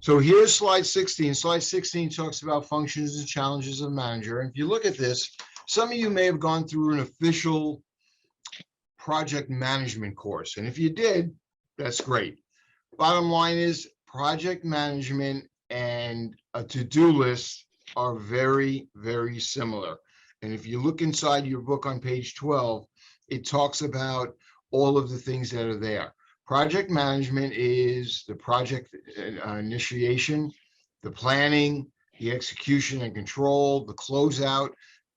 So here's slide 16. Slide 16 talks about functions and challenges of a manager. And if you look at this, some of you may have gone through an official project management course. And if you did, that's great. Bottom line is project management and a to-do list are very, very similar. And if you look inside your book on page 12, it talks about all of the things that are there. Project management is the project initiation, the planning, the execution and control, the closeout,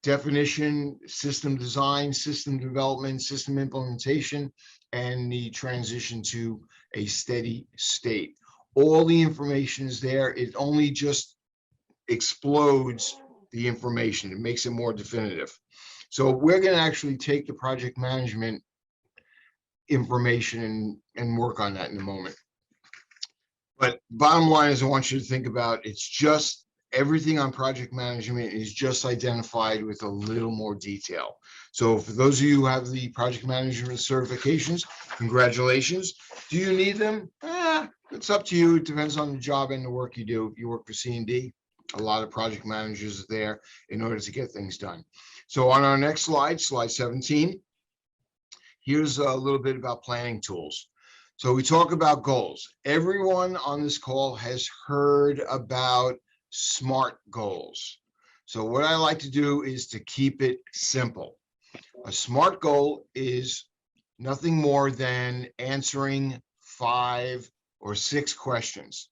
definition, system design, system development, system implementation, and the transition to a steady state. All the information is there. It only just explodes the information. It makes it more definitive. So we're going to actually take the project management information and work on that in a moment. But bottom line is, I want you to think about, it's just everything on project management is just identified with a little more detail. So for those of you who have the project management certifications, congratulations. Do you need them? It's up to you. It depends on the job and the work you do. If you work for C&D, a lot of project managers are there in order to get things done. So on our next slide, slide 17, here's a little bit about planning tools. So we talk about goals. Everyone on this call has heard about SMART goals. So what I like to do is to keep it simple. A SMART goal is nothing more than answering 5 or 6 questions.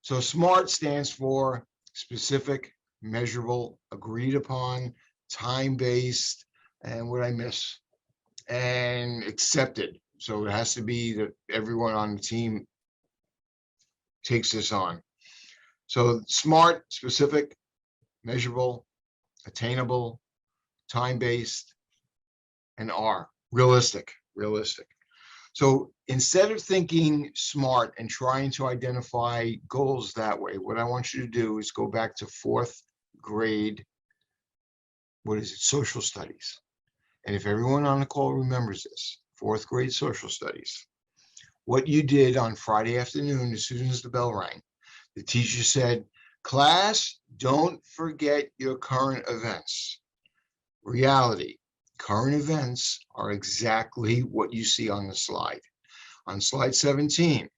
So SMART stands for specific, measurable, agreed upon, time-based, and what I miss, and accepted. So it has to be that everyone on the team takes this on. So SMART, specific, measurable, attainable, time-based, and R, realistic. So instead of thinking SMART and trying to identify goals that way, what I want you to do is go back to 4th grade, social studies. And if everyone on the call remembers this, 4th grade social studies, what you did on Friday afternoon, as soon as the bell rang, the teacher said, class, don't forget your current events. Reality, current events are exactly what you see on the slide. On slide 17,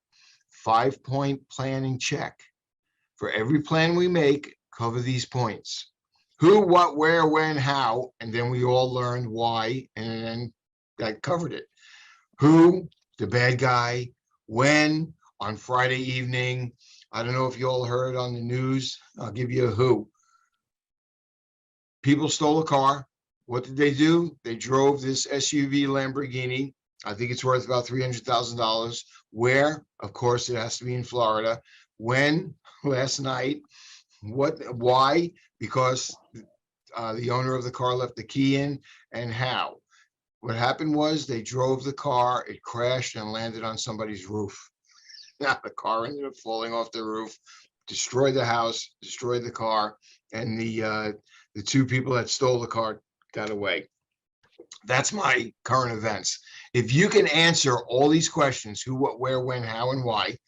5-point planning check. For every plan we make, cover these points. Who, what, where, when, how, and then we all learned why, and then that covered it. Who, the bad guy, when, on Friday evening. I don't know if you all heard on the news. I'll give you a who. People stole a car. What did they do? They drove this SUV Lamborghini. I think it's worth about $300,000. Where? Of course, it has to be in Florida. When? Last night. What? Why? Because the owner of the car left the key in. And how? What happened was they drove the car, it crashed and landed on somebody's roof. Now the car ended up falling off the roof, destroyed the house, destroyed the car, and the 2 people that stole the car got away. That's my current events. If you can answer all these questions, who, what, where, when, how, and why,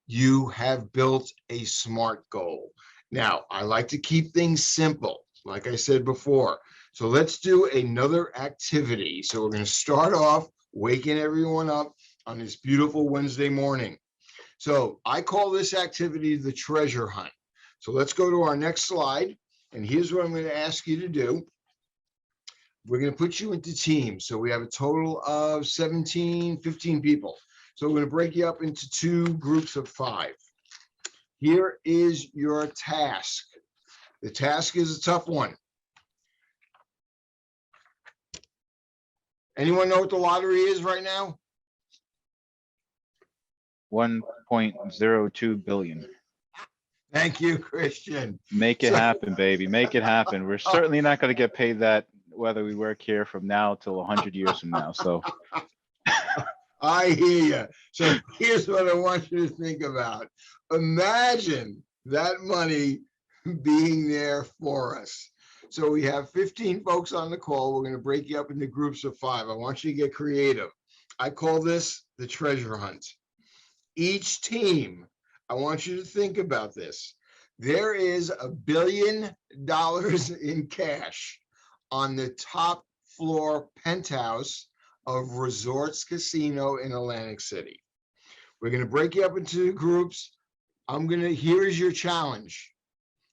you have built a SMART goal. Now, I like to keep things simple, like I said before. So let's do another activity. So we're going to start off waking everyone up on this beautiful Wednesday morning. So I call this activity the treasure hunt. So let's go to our next slide. And here's what I'm going to ask you to do. We're going to put you into teams. So we have a total of 15 people. So we're going to break you up into 2 groups of 5. Here is your task. The task is a tough one. Anyone know what the lottery is right now? 1.02 billion. Thank you, Christian. Make it happen, baby. Make it happen. We're certainly not going to get paid that whether we work here from now till 100 years from now. So I hear you. So here's what I want you to think about. Imagine that money being there for us. So we have 15 folks on the call. We're going to break you up into groups of 5. I want you to get creative. I call this the treasure hunt. Each team I want you to think about this. There is $1 billion in cash on the top floor penthouse of Resorts Casino in Atlantic City. We're going to break you up into groups. Here is your challenge.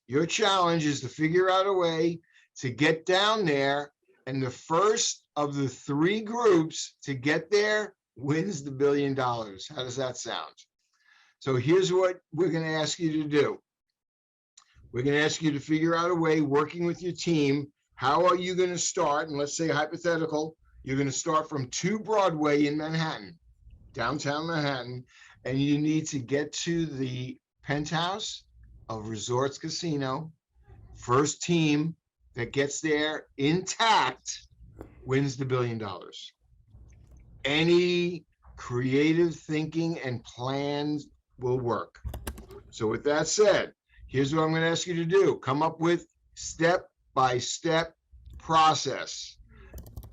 Your challenge is to figure out a way to get down there, and the first of the 3 groups to get there wins the $1 billion. How does that sound? So here's what we're going to ask you to do. We're going to ask you to figure out a way, working with your team. How are you going to start? And let's say hypothetical, you're going to start from 2 Broadway in Manhattan, downtown Manhattan, and you need to get to the penthouse of Resorts Casino. First team that gets there intact wins the $1 billion. Any creative thinking and plans will work. So with that said, here's what I'm going to ask you to do. Come up with step-by-step process.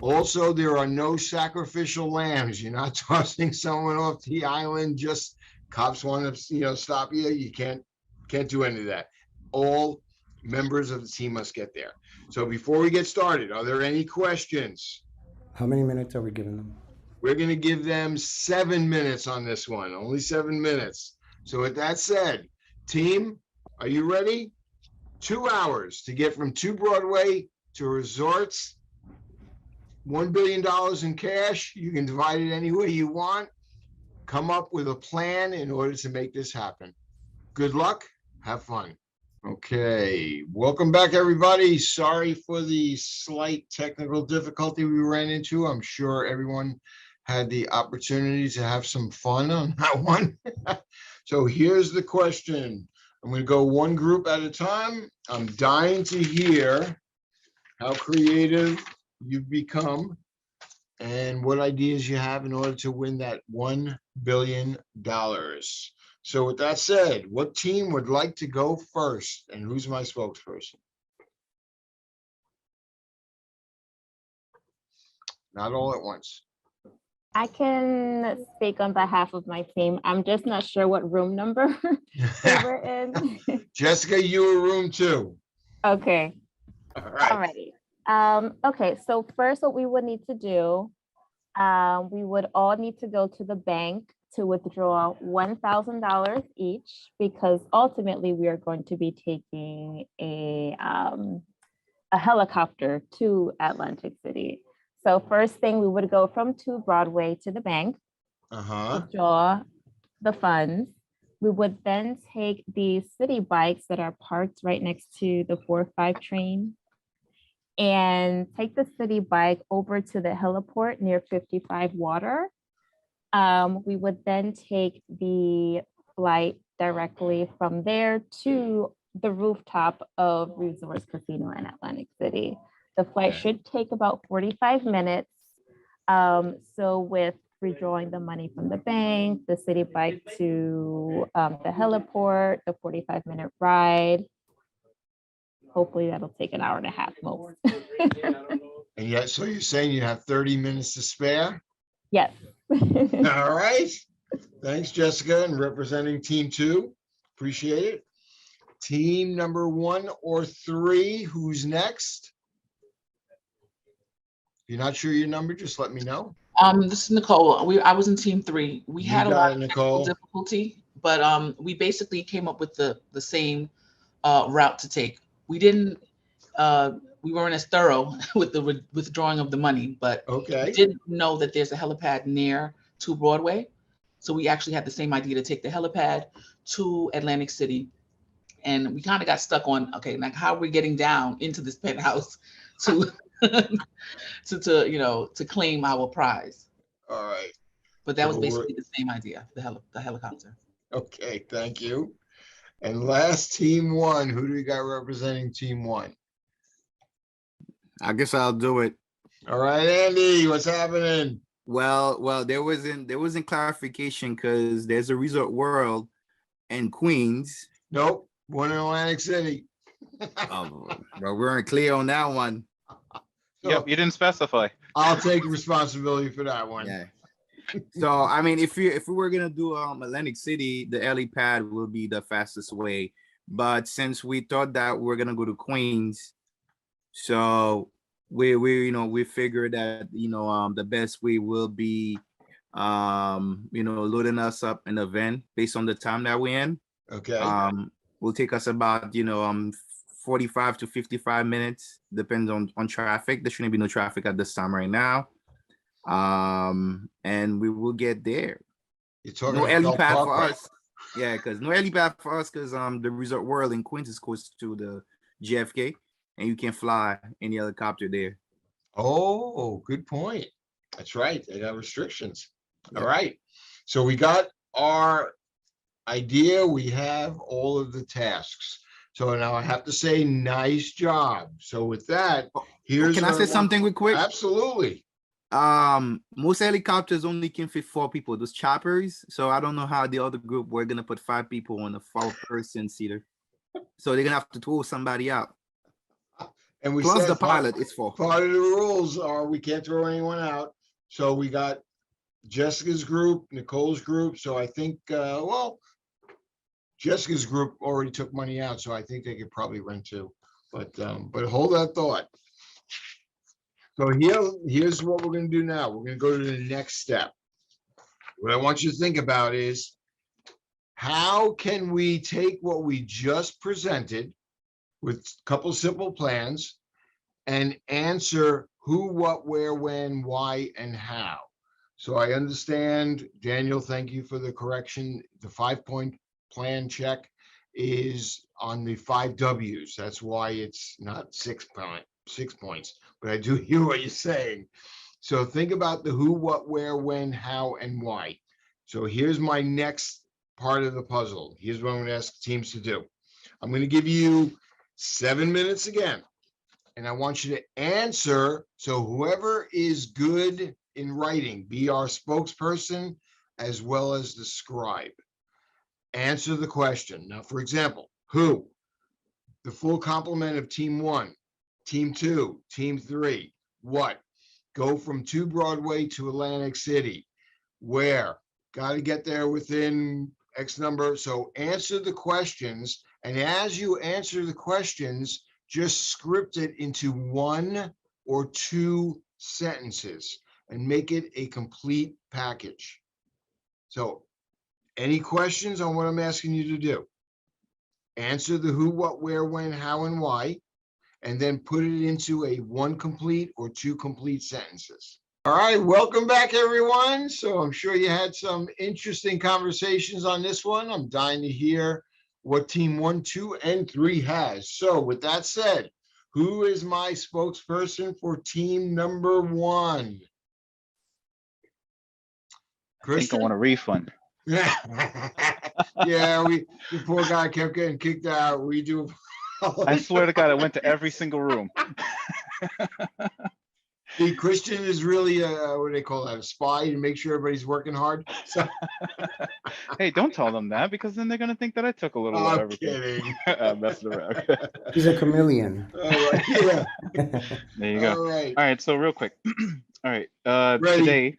Also, there are no sacrificial lambs. You're not tossing someone off the island. Just cops want to, stop you. You can't do any of that. All members of the team must get there. So before we get started, are there any questions? How many minutes are we giving them? We're going to give them 7 minutes on this one, only 7 minutes. So with that said, team, are you ready? 2 hours to get from 2 Broadway to Resorts. $1 billion in cash. You can divide it any way you want. Come up with a plan in order to make this happen. Good luck. Have fun. Okay, welcome back, everybody. Sorry for the slight technical difficulty we ran into. I'm sure everyone had the opportunity to have some fun on that one. So here's the question. I'm going to go one group at a time. I'm dying to hear how creative you've become and what ideas you have in order to win that $1 billion. So with that said, what team would like to go first? And who's my spokesperson? Not all at once. I can speak on behalf of my team. I'm just not sure what room number we were in. Jessica, you were room 2. Okay. All right. Alrighty. Okay, so first what we would need to do, we would all need to go to the bank to withdraw $1,000 each, because ultimately we are going to be taking a helicopter to Atlantic City. So first thing, we would go from 2 Broadway to the bank, withdraw the funds. We would then take the city bikes that are parked right next to the 4-5 train and take the city bike over to the heliport near 55 Water. We would then take the flight directly from there to the rooftop of Resorts Casino in Atlantic City. The flight should take about 45 minutes. So with withdrawing the money from the bank, the city bike to the heliport, the 45-minute ride, hopefully that'll take an hour and a half most. And yet, so you're saying you have 30 minutes to spare? Yes. All right. Thanks, Jessica, and representing team 2. Appreciate it. Team number 1 or 3, who's next? If you're not sure your number, just let me know. This is Nicole. I was in team 3. We had a lot of technical difficulty, but we basically came up with the same route to take. We didn't we weren't as thorough with the withdrawing of the money, but we didn't know that there's a helipad near 2 Broadway. So we actually had the same idea to take the helipad to Atlantic City. And we kind of got stuck on, okay, like how are we getting down into this penthouse to to claim our prize. All right. But that was basically the same idea, the helicopter. Okay, thank you. And last team 1, who do we got representing team 1? I guess I'll do it. All right, Andy, what's happening? Well, there wasn't clarification because there's a Resort World in Queens. Nope, one in Atlantic City. Well, we're clear on that one. Yep, you didn't specify. I'll take responsibility for that one. Yeah. So I mean, if we were gonna do Atlantic City, the helipad will be the fastest way. But since we thought that we're gonna go to Queens, so we figured that the best way will be loading us up in a van based on the time that we're in. Okay. Will take us about 45 to 55 minutes, depends on traffic. There shouldn't be no traffic at this time right now. And we will get there. You're talking No about Bell helipad for Parkway. us. Yeah, because no helipad for us, because the Resort World in Queens is close to the JFK, and you can fly any helicopter there. Oh, good point. That's right. They got restrictions. Yeah. All right. So we got our idea. We have all of the tasks. So now I have to say, nice job. So with that, here's Can I what say want- something real quick? Absolutely. Most helicopters only can fit 4 people, those choppers. So I don't know how the other group we're gonna put 5 people on a 4-person seater. So they're gonna have to throw somebody out. And we Plus said the pilot is 4. part of the rules are we can't throw anyone out. So we got Jessica's group, Nicole's group. So I think, well, Jessica's group already took money out, so I think they could probably rent too. But hold that thought. So here's what we're gonna do now. We're gonna go to the next step. What I want you to think about is how can we take what we just presented with a couple simple plans and answer who, what, where, when, why, and how. So I understand, Daniel, thank you for the correction. The 5-point plan check is on the 5 Ws. That's why it's not 6 points, but I do hear what you're saying. So think about the who, what, where, when, how, and why. So here's my next part of the puzzle. Here's what I'm going to ask teams to do. I'm going to give you 7 minutes again, and I want you to answer. So whoever is good in writing, be our spokesperson as well as the scribe. Answer the question. Now, for example, who? The full complement of team 1, team 2, team 3. What? Go from 2 Broadway to Atlantic City. Where? Got to get there within X number. So answer the questions. And as you answer the questions, just script it into 1 or 2 sentences and make it a complete package. So any questions on what I'm asking you to do? Answer the who, what, where, when, how, and why, and then put it into a 1 complete or 2 complete sentences. All right, welcome back, everyone. So I'm sure you had some interesting conversations on this one. I'm dying to hear what team 1, 2, and 3 has. So with that said, who is my spokesperson for team number 1? I think I want a refund. Yeah, the poor guy kept getting kicked out. We do. I swear to God, I went to every single room. The Christian is really what do they call that? A spy to make sure everybody's working hard. So, Hey, don't tell them that, because then they're gonna think that I took a little of I'm everything. kidding. I'm messing around. He's a chameleon. All right, yeah. There you go. All right. All right, so real quick. All right, Ready. today,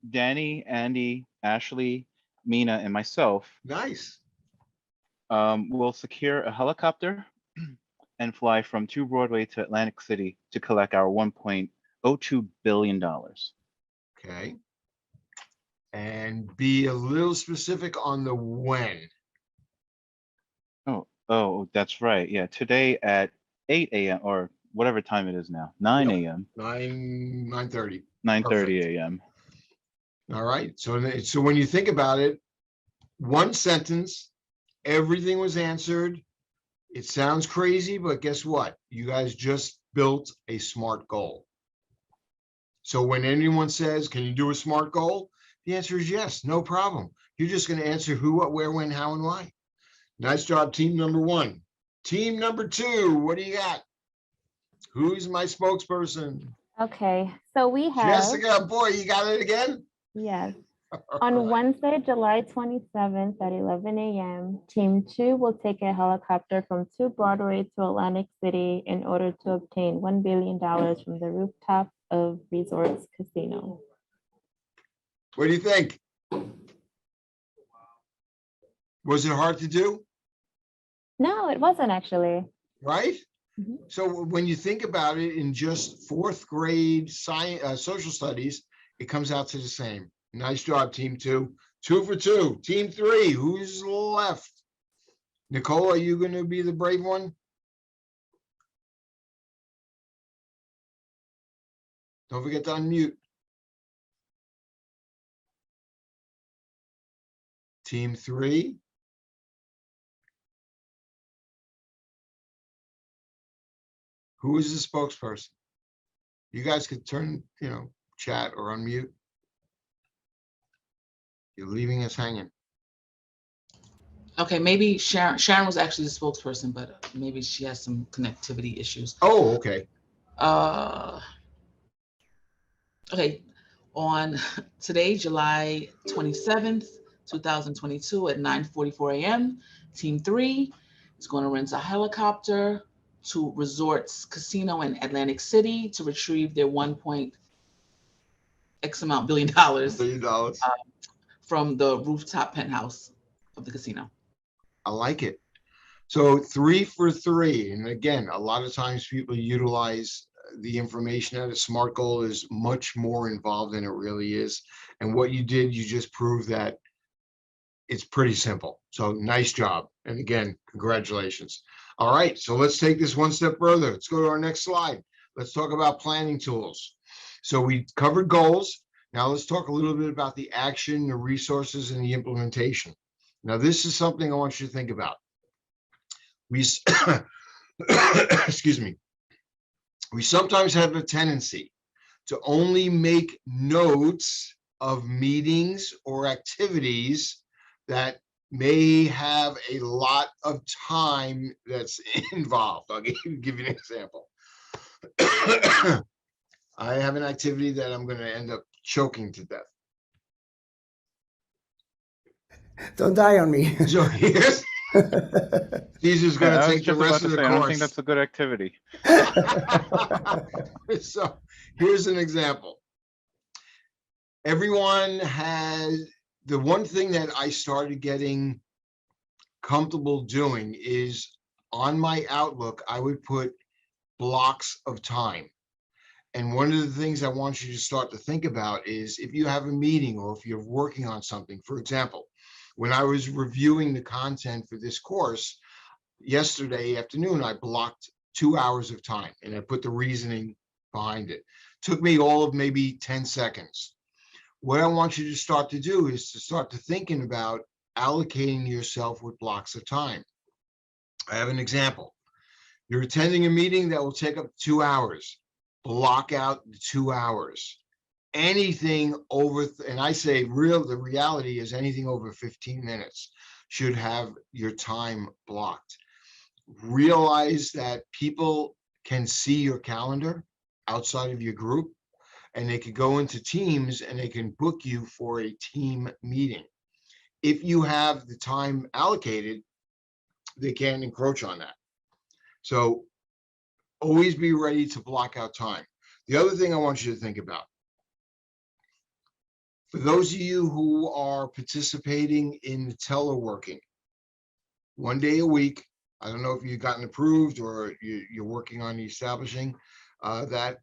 Danny, Andy, Ashley, Mina, and myself Nice. will secure a helicopter and fly from 2 Broadway to Atlantic City to collect our $1.02 billion. Okay. And be a little specific on the when. Oh, that's right. Yeah, today at 8 a.m. or whatever time it is now, 9 Yep. a.m. 9:30. 9:30 a.m. All right. So when you think about it, 1 sentence, everything was answered. It sounds crazy, but guess what? You guys just built a SMART goal. So when anyone says, can you do a SMART goal? The answer is yes, no problem. You're just going to answer who, what, where, when, how, and why. Nice job, team number 1. Team number 2, what do you got? Who's my spokesperson? Okay, so we have, Jessica, boy, you got it again? yes. All On right. Wednesday, July 27th at 11 a.m., Team 2 will take a helicopter from 2 Broadway to Atlantic City in order to obtain $1 billion from the rooftop of Resorts Casino. What do you think? Was it hard to do? No, it wasn't actually. Right? Mhm. So when you think about it, in just fourth grade science, social studies, it comes out to the same. Nice job, team 2. 2 for 2. Team 3, who's left? Nicole, are you going to be the brave one? Don't forget to unmute. Team 3. Who is the spokesperson? You guys could turn, chat or unmute. You're leaving us hanging. Okay, maybe Sharon was actually the spokesperson, but maybe she has some connectivity issues. Oh, okay. Okay, on today, July 27th, 2022 at 9:44 a.m., Team 3 is going to rent a helicopter to Resorts Casino in Atlantic City to retrieve their $1.x billion from the rooftop penthouse of the casino. I like it. So 3 for 3. And again, a lot of times people utilize the information that a SMART goal is much more involved than it really is. And what you did, you just proved that it's pretty simple. So nice job. And again, congratulations. All right, so let's take this one step further. Let's go to our next slide. Let's talk about planning tools. So we covered goals. Now let's talk a little bit about the action, the resources, and the implementation. Now this is something I want you to think about. Excuse me. We sometimes have a tendency to only make notes of meetings or activities that may have a lot of time that's involved. I'll give you an example. I have an activity that I'm going to end up choking to death. Don't die on me. So here's Caesar's going to take the rest of the course. I don't think that's a good activity. So here's an example. Everyone has, the one thing that I started getting comfortable doing is on my Outlook, I would put blocks of time. And one of the things I want you to start to think about is if you have a meeting or if you're working on something. For example, when I was reviewing the content for this course yesterday afternoon, I blocked 2 hours of time and I put the reasoning behind it. Took me all of maybe 10 seconds. What I want you to start to do is to start to thinking about allocating yourself with blocks of time. I have an example. You're attending a meeting that will take up 2 hours. Block out the 2 hours. Anything over, and I say the reality is anything over 15 minutes should have your time blocked. Realize that people can see your calendar outside of your group, and they could go into Teams and they can book you for a team meeting. If you have the time allocated, they can't encroach on that. So always be ready to block out time. The other thing I want you to think about, for those of you who are participating in the teleworking, 1 day a week, I don't know if you've gotten approved or you're working on establishing that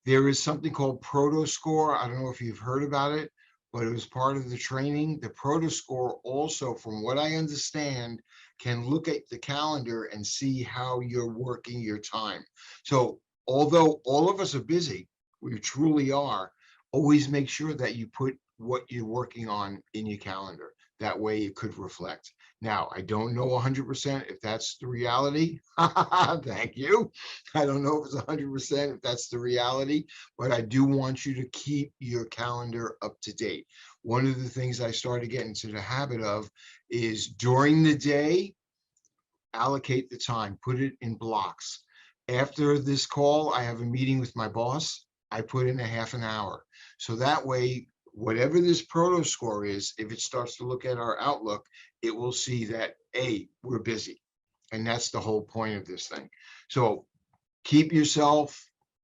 there is something called ProtoScore. I don't know if you've heard about it, but it was part of the training. The ProtoScore also, from what I understand, can look at the calendar and see how you're working your time. So although all of us are busy, we truly are, always make sure that you put what you're working on in your calendar. That way it could reflect. Now, I don't know 100% if that's the reality. Thank you. I don't know if it's 100% if that's the reality, but I do want you to keep your calendar up to date. One of the things I started getting into the habit of is during the day, allocate the time, put it in blocks. After this call, I have a meeting with my boss. I put in a half an hour. So that way, whatever this ProtoScore is, if it starts to look at our Outlook, it will see that, A, we're busy. And that's the whole point of this thing. So keep yourself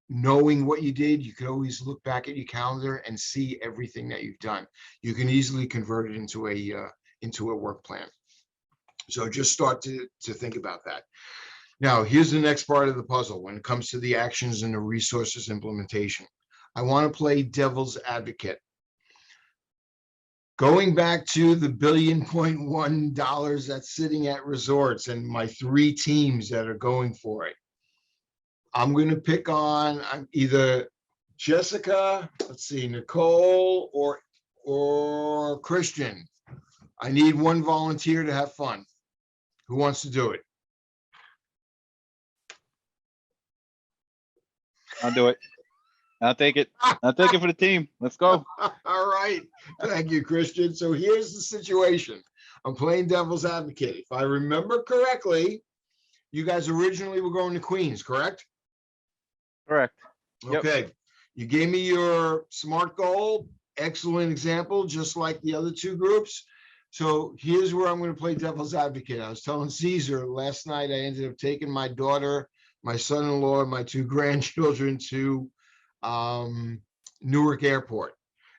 knowing what you did, you could always look back at your calendar and see everything that you've done. You can easily convert it into a work plan. So just start to think about that. Now, here's the next part of the puzzle when it comes to the actions and the resources implementation. I want to play devil's advocate. Going back to the $1.1 billion that's sitting at resorts and my 3 teams that are going for it. I'm going to pick on either Jessica, let's see, Nicole or Christian. I need one volunteer to have fun. Who wants to do it? I'll do it. I'll take it. I'll take it for the team. Let's go. All right. Thank you, Christian. So here's the situation. I'm playing devil's advocate. If I remember correctly, you guys originally were going to Queens, correct? Correct. Yep. Okay. You gave me your SMART goal. Excellent example, just like the other 2 groups. So here's where I'm going to play devil's advocate. I was telling Caesar last night, I ended up taking my daughter, my son-in-law, and my 2 grandchildren to Newark Airport.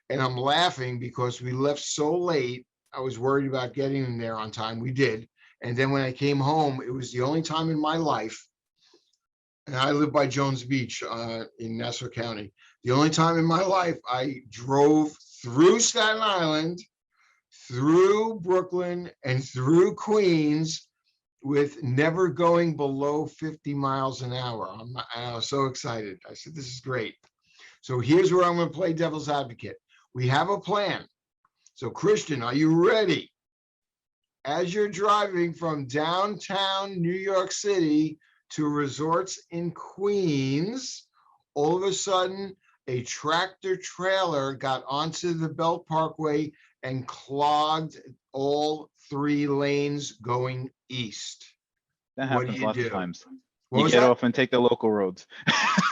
And I'm laughing because we left so late. I was worried about getting them there on time. We did. And then when I came home, it was the only time in my life, and I live by Jones Beach in Nassau County. The only time in my life I drove through Staten Island, through Brooklyn, and through Queens with never going below 50 miles an hour. I was so excited. I said, this is great. So here's where I'm going to play devil's advocate. We have a plan. So Christian, are you ready? As you're driving from downtown New York City to resorts in Queens, all of a sudden, a tractor trailer got onto the Belt Parkway and clogged all 3 lanes going east. That What do happens you lots do? of times. What You was get that? off and take the local roads.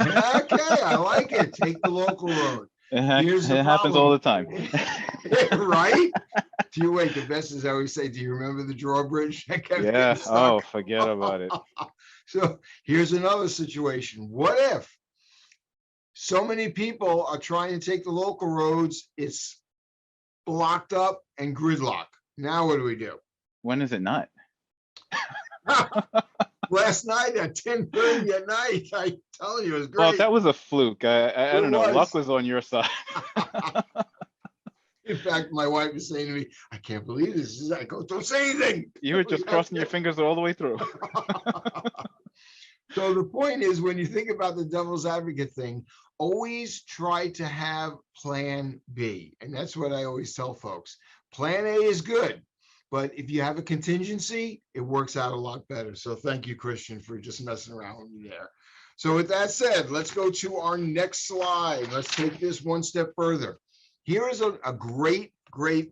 Okay, I like it. Take the local road. Here's the It happens all the time. Right? Do you wait? The best is I always say, do you remember the drawbridge that kept Yeah. getting Oh, stuck? forget about it. So here's another situation. What if so many people are trying to take the local roads, it's blocked up and gridlock? Now what do we do? When is it not? Last night at 10:30 at night, I telling you, it was Well, great. that was a fluke. I It don't know. was. Luck was on your side. In fact, my wife was saying to me, I can't believe this. I go, don't say anything. You were just crossing your fingers all the way through. So the point is, when you think about the devil's advocate thing, always try to have plan B. And that's what I always tell folks. Plan A is good, but if you have a contingency, it works out a lot better. So thank you, Christian, for just messing around with me there. So with that said, let's go to our next slide. Let's take this one step further. Here is a great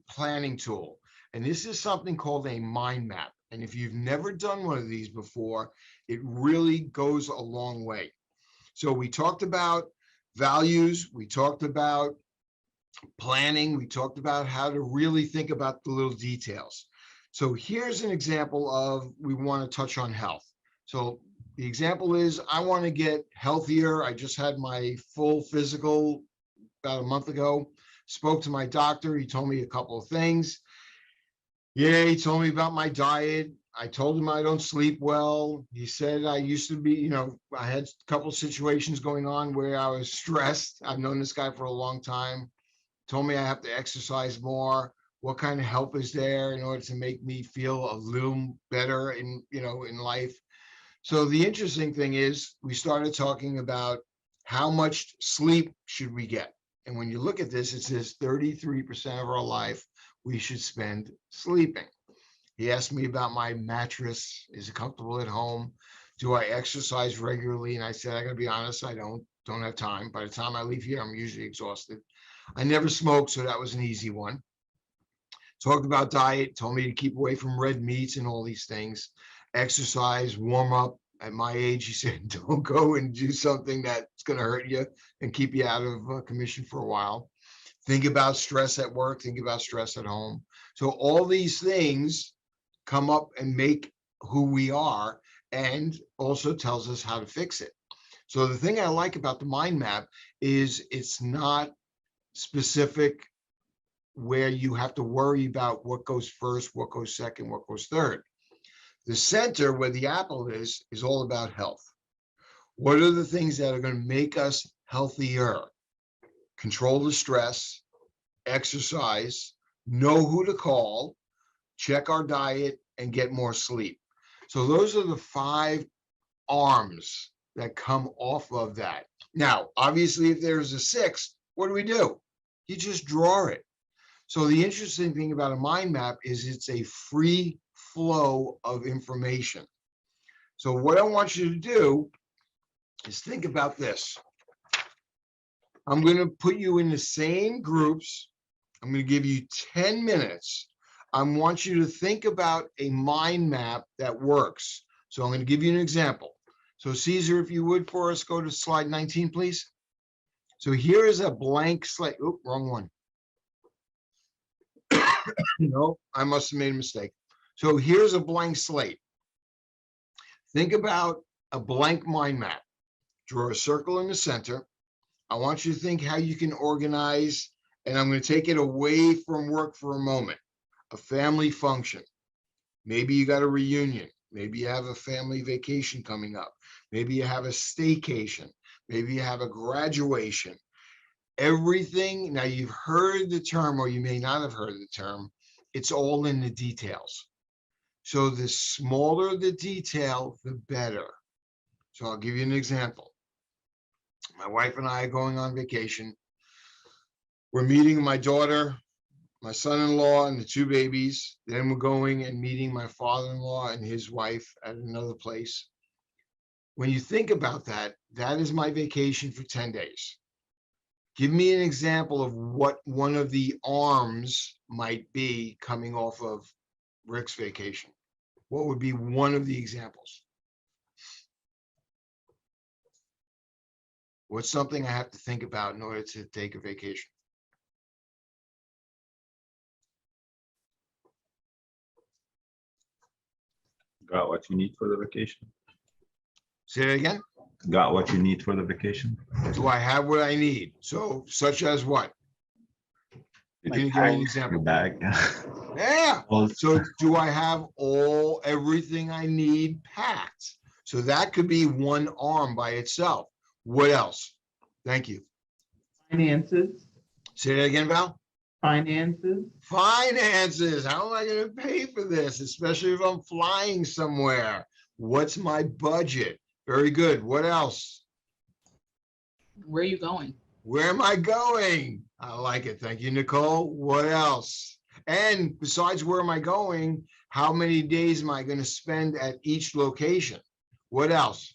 planning tool. And this is something called a mind map. And if you've never done one of these before, it really goes a long way. So we talked about values. We talked about planning. We talked about how to really think about the little details. So here's an example of, we want to touch on health. So the example is, I want to get healthier. I just had my full physical about a month ago. Spoke to my doctor. He told me a couple of things. Yeah, he told me about my diet. I told him I don't sleep well. He said I used to be, I had a couple of situations going on where I was stressed. I've known this guy for a long time. Told me I have to exercise more. What kind of help is there in order to make me feel a little better in life? So the interesting thing is, we started talking about how much sleep should we get? And when you look at this, it says 33% of our life we should spend sleeping. He asked me about my mattress. Is it comfortable at home? Do I exercise regularly? And I said, I gotta be honest, I don't have time. By the time I leave here, I'm usually exhausted. I never smoked, so that was an easy one. Talked about diet, told me to keep away from red meats and all these things. Exercise, warm up. At my age, he said, don't go and do something that's going to hurt you and keep you out of commission for a while. Think about stress at work, think about stress at home. So all these things come up and make who we are, and also tells us how to fix it. So the thing I like about the mind map is it's not specific where you have to worry about what goes first, what goes second, what goes third. The center where the apple is all about health. What are the things that are going to make us healthier? Control the stress, exercise, know who to call, check our diet, and get more sleep. So those are the 5 arms that come off of that. Now, obviously, if there's a 6, what do? You just draw it. So the interesting thing about a mind map is it's a free flow of information. So what I want you to do is think about this. I'm going to put you in the same groups. I'm going to give you 10 minutes. I want you to think about a mind map that works. So I'm going to give you an example. So Caesar, if you would for us, go to slide 19, please. So here is a blank slate. Oh, wrong one. No, I must have made a mistake. So here's a blank slate. Think about a blank mind map. Draw a circle in the center. I want you to think how you can organize, and I'm going to take it away from work for a moment. A family function. Maybe you got a reunion. Maybe you have a family vacation coming up. Maybe you have a staycation. Maybe you have a graduation. Everything, now you've heard the term, or you may not have heard the term, it's all in the details. So the smaller the detail, the better. So I'll give you an example. My wife and I are going on vacation. We're meeting my daughter, my son-in-law, and the 2 babies. Then we're going and meeting my father-in-law and his wife at another place. When you think about that, that is my vacation for 10 days. Give me an example of what one of the arms might be coming off of Rick's vacation. What would be one of the examples? What's something I have to think about in order to take a vacation? Got what you need for the vacation? Say it again. Got what you need for the vacation? Do I have what I need? So, such as what? Can you give me an example? Your bag. Yeah. Well, So do I have everything I need packed? So that could be one arm by itself. What else? Thank you. Finances. Say that again, Val. Finances. Finances. How am I going to pay for this? Especially if I'm flying somewhere. What's my budget? Very good. What else? Where are you going? Where am I going? I like it. Thank you, Nicole. What else? And besides where am I going, how many days am I going to spend at each location? What else?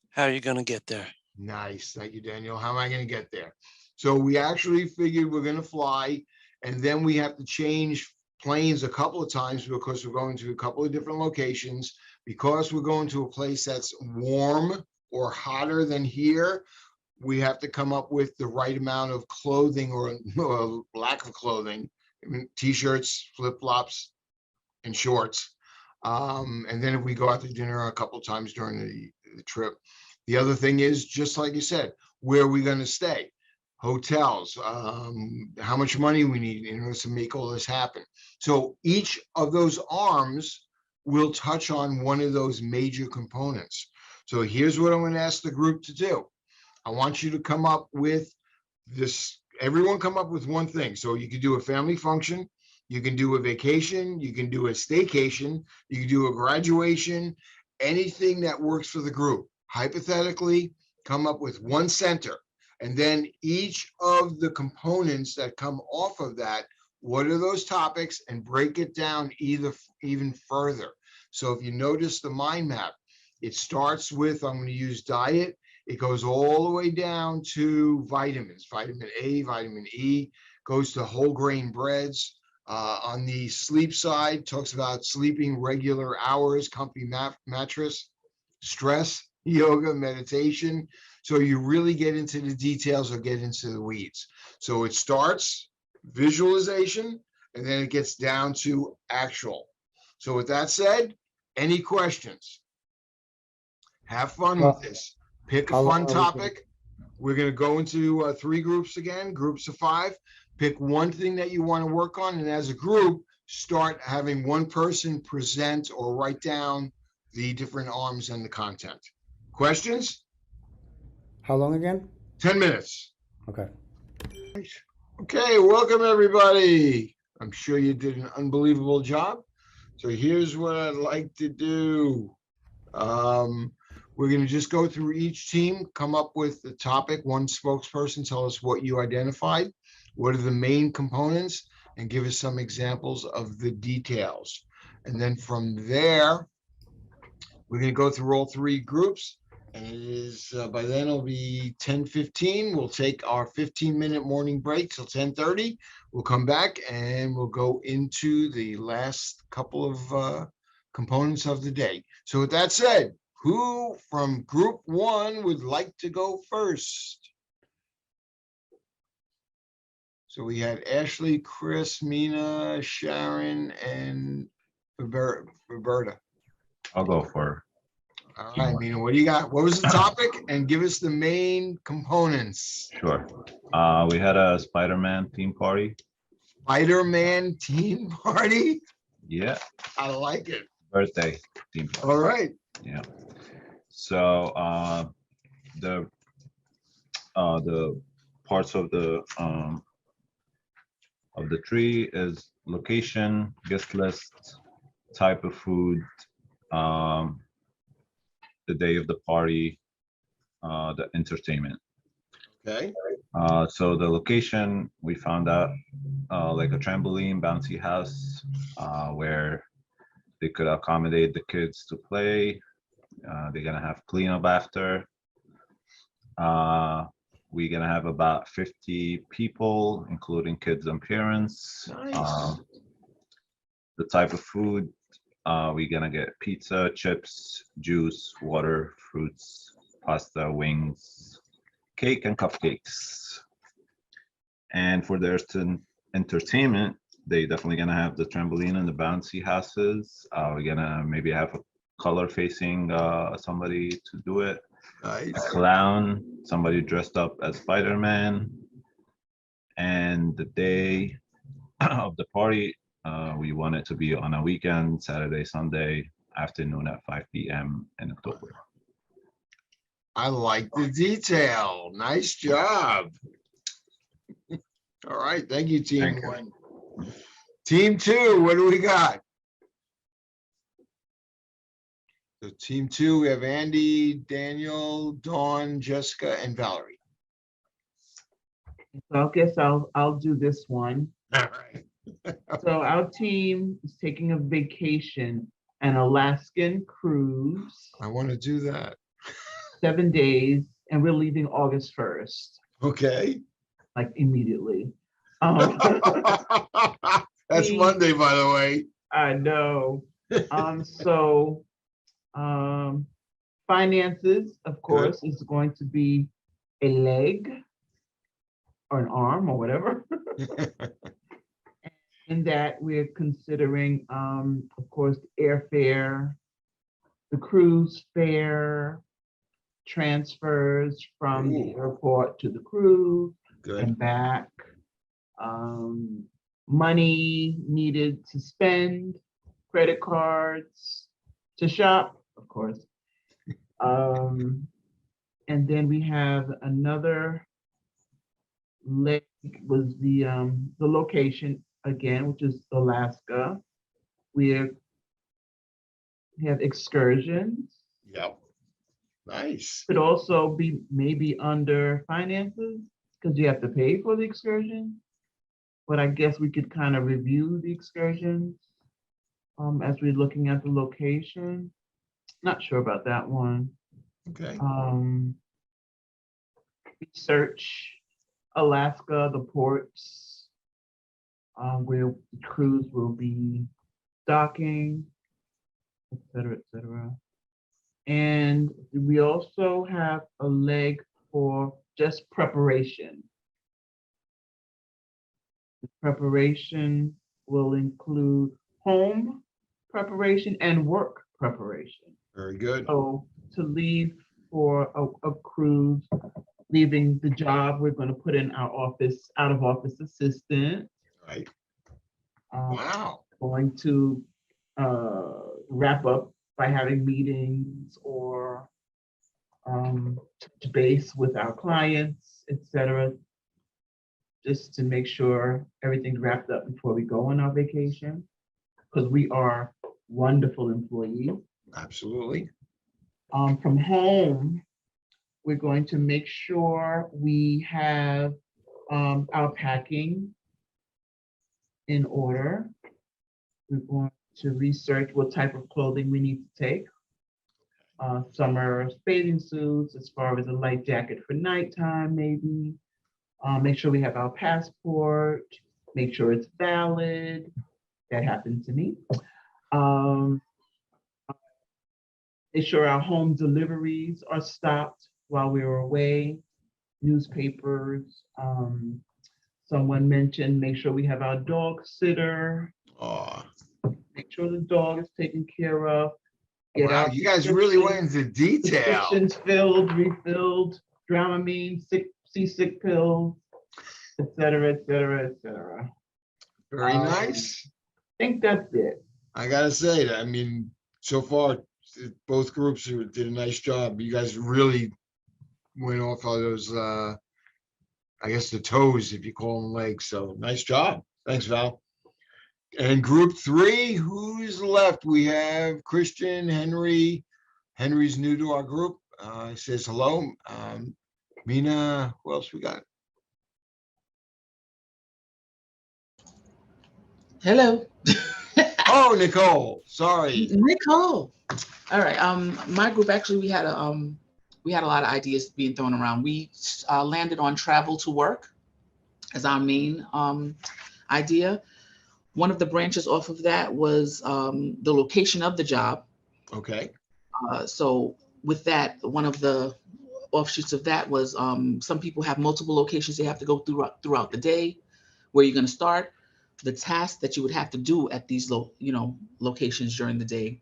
How are you going to get there? Nice. Thank you, Daniel. How am I going to get there? So we actually figured we're going to fly, and then we have to change planes a couple of times because we're going to a couple of different locations. Because we're going to a place that's warm or hotter than here, we have to come up with the right amount of clothing or lack of clothing. I mean, t-shirts, flip-flops, and shorts. And then if we go out to dinner a couple of times during the trip. The other thing is, just like you said, where are we going to stay? Hotels, how much money we need in order to make all this happen. So each of those arms will touch on one of those major components. So here's what I'm going to ask the group to do. I want you to come up with this, everyone come up with one thing. So you can do a family function, you can do a vacation, you can do a staycation, you can do a graduation, anything that works for the group. Hypothetically, come up with one center, and then each of the components that come off of that, what are those topics, and break it down even further. So if you notice the mind map, it starts with, I'm going to use diet. It goes all the way down to vitamins, vitamin A, vitamin E, goes to whole grain breads. On the sleep side, talks about sleeping regular hours, comfy mattress, stress, yoga, meditation. So you really get into the details or get into the weeds. So it starts visualization, and then it gets down to actual. So with that said, any questions? Have fun Well, with this. Pick a how fun long are we gonna- topic. We're gonna go into 3 groups again, groups of 5. Pick one thing that you want to work on, and as a group, start having one person present or write down the different arms and the content. Questions? How long again? 10 minutes. Okay. Okay, welcome everybody. I'm sure you did an unbelievable job. So here's what I'd like to do. We're going to just go through each team, come up with the topic, one spokesperson, tell us what you identified, what are the main components, and give us some examples of the details. And then from there, we're going to go through all 3 groups. And it is, by then it'll be 10:15. We'll take our 15-minute morning break till 10:30. We'll come back and we'll go into the last couple of components of the day. So with that said, who from group 1 would like to go first? So we had Ashley, Chris, Mina, Sharon, and Roberta. I'll go for All right, Mina, what do you got? What was the topic? And give us the main components. sure. We had a Spider-Man theme party. Spider-Man team party? Yeah, I like it. birthday theme party. All right. Yeah. So the parts of the tree is location, guest list, type of food, the day of the party, the entertainment. Okay. So the location, we found out like a trampoline bouncy house where they could accommodate the kids to play. They're gonna have cleanup after. We're gonna have about 50 people, including kids and parents. Nice. The type of food, we're gonna get pizza, chips, juice, water, fruits, pasta, wings, cake, and cupcakes. And for their entertainment, they definitely gonna have the trampoline and the bouncy houses. We're gonna maybe have a color facing somebody to do it. A Nice. clown, somebody dressed up as Spider-Man. And the day of the party, we want it to be on a weekend, Saturday, Sunday, afternoon at 5 p.m. in October. I like the detail. Nice job. All right. Thank you, team Thank you. 1. Team 2, what do we got? So team 2, we have Andy, Daniel, Dawn, Jessica, and Valerie. So I guess I'll do this one. All right. So our team is taking a vacation, an Alaskan cruise, I want to do that. 7 days, and we're leaving August 1st, Okay. like immediately. That's Monday, by the way. I know. So finances, of course, is going to be a leg or an arm or whatever. In that we're considering, of course, the airfare, the cruise fare, transfers from the airport to the cruise and back, money needed to spend, credit cards, to shop, of course. And then we have another leg was the location again, which is Alaska. We have excursions. Yep. Nice. Could also be maybe under finances because you have to pay for the excursion. But I guess we could kind of review the excursions as we're looking at the location. Not sure about that one. Okay. Research Alaska, the ports where the cruise will be docking, et cetera, And we also have a leg for just preparation. The preparation will include home preparation and work preparation. Very good. So to leave for a cruise, leaving the job, we're going to put in our office, out of office assistant. Right. Wow. Going to wrap up by having meetings or base with our clients, etc., just to make sure everything's wrapped up before we go on our vacation, because we are wonderful employees. Absolutely. From home, we're going to make sure we have our packing in order. We're going to research what type of clothing we need to take. Summer bathing suits, as far as a light jacket for nighttime, maybe. Make sure we have our passport, make sure it's valid. That happened to me. Make sure our home deliveries are stopped while we were away. Newspapers. Someone mentioned, make sure we have our dog sitter. Make sure the dog is taken care of. Get wow, you guys really went into detail. Prescriptions filled, refilled, Dramamine, seasick pills, etc., etc., etc. Very nice. I think that's it. I gotta say that. I mean, so far, both groups did a nice job. You guys really went off of those, I guess the toes, if you call them legs. So nice job. Thanks, Val. And group 3, who's left? We have Christian, Henry. Henry's new to our group. He says hello. Mina, who else we got? Hello. Oh, Nicole. Sorry. Nicole. All right. My group, actually, we had a lot of ideas being thrown around. We landed on travel to work as our main idea. One of the branches off of that was the location of the job. Okay. So with that, one of the offshoots of that was some people have multiple locations they have to go throughout the day. Where you're going to start, the tasks that you would have to do at these locations during the day,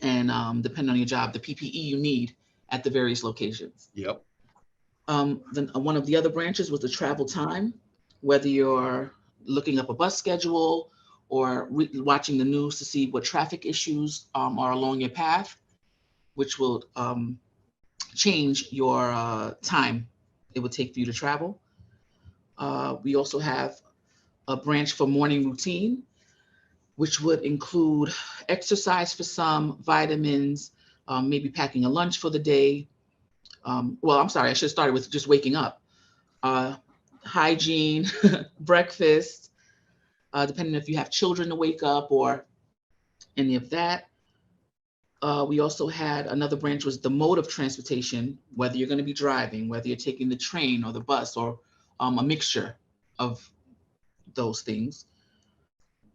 and depending on your job, the PPE you need at the various locations. Yep. Then one of the other branches was the travel time, whether you're looking up a bus schedule or watching the news to see what traffic issues are along your path, which will change your time it would take for you to travel. We also have a branch for morning routine, which would include exercise for some, vitamins, maybe packing a lunch for the day. Well, I'm sorry, I should have started with just waking up. Hygiene, breakfast, depending if you have children to wake up or any of that. We also had another branch was the mode of transportation, whether you're going to be driving, whether you're taking the train or the bus or a mixture of those things.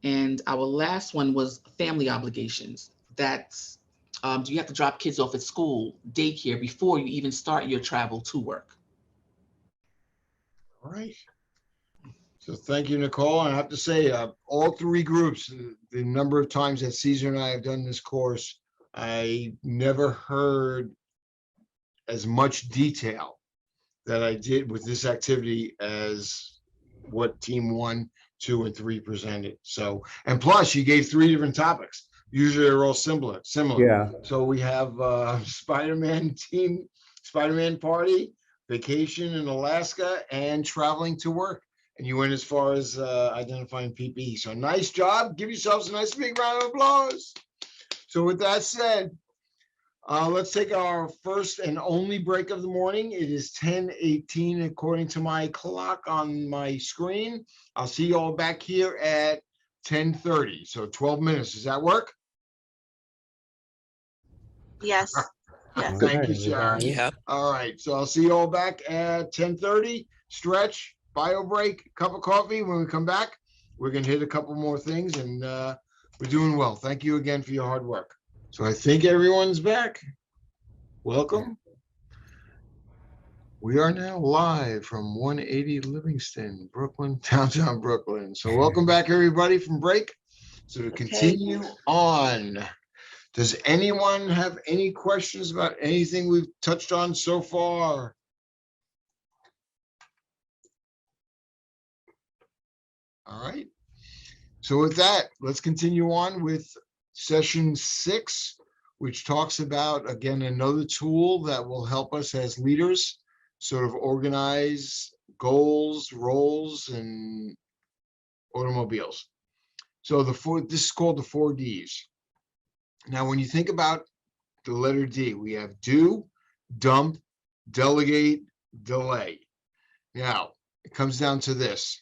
And our last one was family obligations. That's, do you have to drop kids off at school, daycare, before you even start your travel to work? All right. So thank you, Nicole. And I have to say, all 3 groups, the number of times that Caesar and I have done this course, I never heard as much detail that I did with this activity as what team 1, 2, and 3 presented. So, and plus you gave 3 different topics. Usually they're all similar. Yeah. So we have Spider-Man team, Spider-Man party, vacation in Alaska, and traveling to work. And you went as far as identifying PPE. So nice job. Give yourselves a nice big round of applause. So with that said, let's take our first and only break of the morning. It is 10:18 according to my clock on my screen. I'll see you all back here at 10:30. So 12 minutes. Does that work? Yes. Yes. Thank you, Sharon. Yeah. All right. So I'll see you all back at 10:30. Stretch, bio break, cup of coffee. When we come back, we're going to hit a couple more things, and we're doing well. Thank you again for your hard work. So I think everyone's back. Welcome. We are now live from 180 Livingston, Brooklyn, downtown Brooklyn. So welcome back, everybody, from break. So to continue on, Does anyone have any questions about anything we've touched on so far? All right. So with that, let's continue on with session 6, which talks about, again, another tool that will help us as leaders sort of organize goals, roles, and automobiles. So this is called the 4 Ds. Now, when you think about the letter D, we have do, dump, delegate, delay. Now, it comes down to this.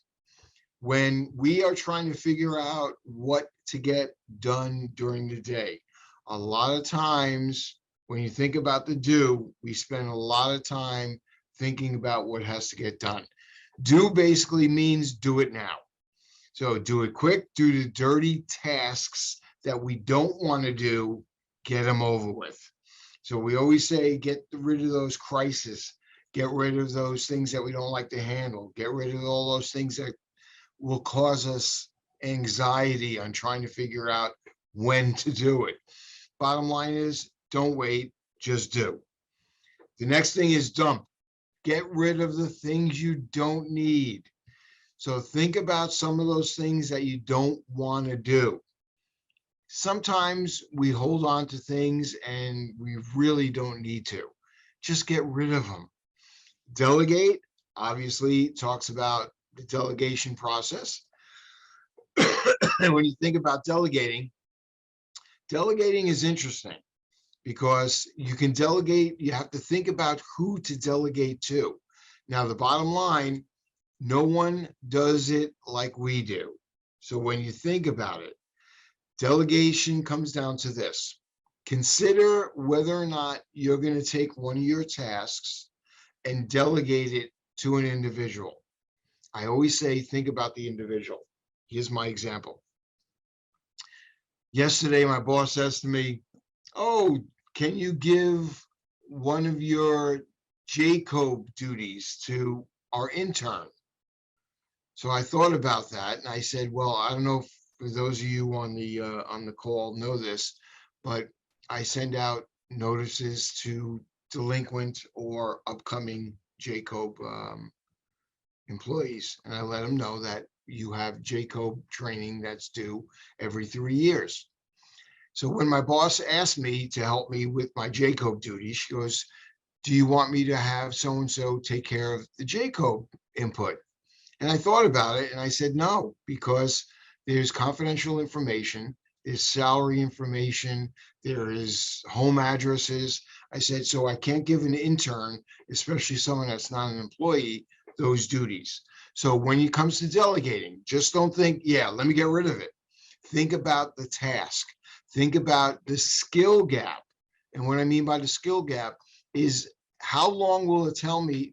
When we are trying to figure out what to get done during the day, a lot of times when you think about the do, we spend a lot of time thinking about what has to get done. Do basically means do it now. So do it quick, do the dirty tasks that we don't want to do, get them over with. So we always say, get rid of those crises, get rid of those things that we don't like to handle, get rid of all those things that will cause us anxiety on trying to figure out when to do it. Bottom line is, don't wait, just do. The next thing is dump. Get rid of the things you don't need. So think about some of those things that you don't want to do. Sometimes we hold on to things and we really don't need to. Just get rid of them. Delegate, obviously, talks about the delegation process. And when you think about delegating is interesting because you can delegate, you have to think about who to delegate to. Now, the bottom line, no one does it like we do. So when you think about it, delegation comes down to this. Consider whether or not you're going to take one of your tasks and delegate it to an individual. I always say, think about the individual. Here's my example. Yesterday, my boss says to me, oh, can you give one of your JCOB duties to our intern? So I thought about that and I said, well, I don't know if for those of you on the call know this, but I send out notices to delinquent or upcoming JCOB employees, and I let them know that you have JCOB training that's due every 3 years. So when my boss asked me to help me with my JCOB duties, she goes, do you want me to have so-and-so take care of the JCOB input? And I thought about it and I said, no, because there's confidential information, there's salary information, there is home addresses. I said, so I can't give an intern, especially someone that's not an employee, those duties. So when it comes to delegating, just don't think, yeah, let me get rid of it. Think about the task. Think about the skill gap. And what I mean by the skill gap is how long will it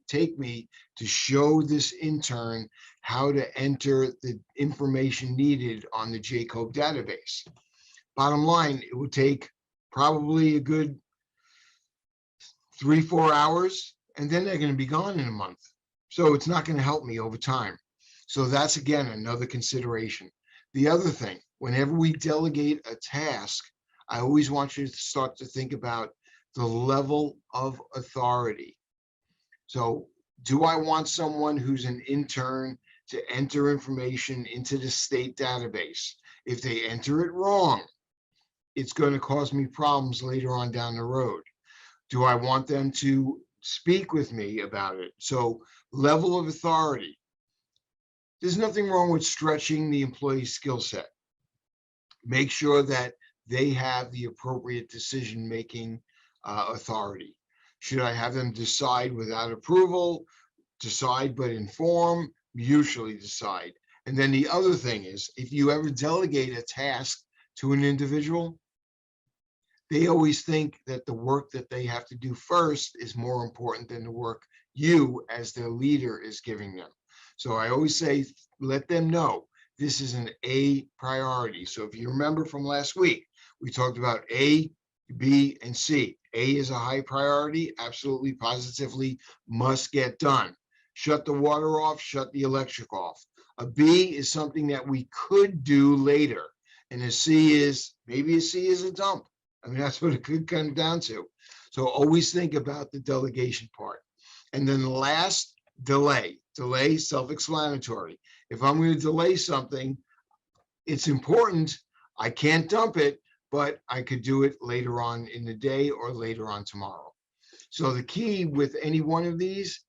take me to show this intern how to enter the information needed on the JCOB database? Bottom line, it would take probably a good 3-4 hours, and then they're going to be gone in a month. So it's not going to help me over time. So that's, again, another consideration. The other thing, whenever we delegate a task, I always want you to start to think about the level of authority. So do I want someone who's an intern to enter information into the state database? If they enter it wrong, it's going to cause me problems later on down the road. Do I want them to speak with me about it? So level of authority. There's nothing wrong with stretching the employee's skill set. Make sure that they have the appropriate decision-making authority. Should I have them decide without approval? Decide but inform, mutually decide. And then the other thing is, if you ever delegate a task to an individual, they always think that the work that they have to do first is more important than the work you as their leader is giving them. So I always say, let them know this is an A priority. So if you remember from last week, we talked about A, B, and C. A is a high priority, absolutely positively must get done. Shut the water off, shut the electric off. A B is something that we could do later. And a C is, maybe a C is a dump. I mean, that's what it could come down to. So always think about the delegation part. And then the last, delay. Delay, self-explanatory. If I'm going to delay something, it's important. I can't dump it, but I could do it later on in the day or later on tomorrow. So the key with any one of these,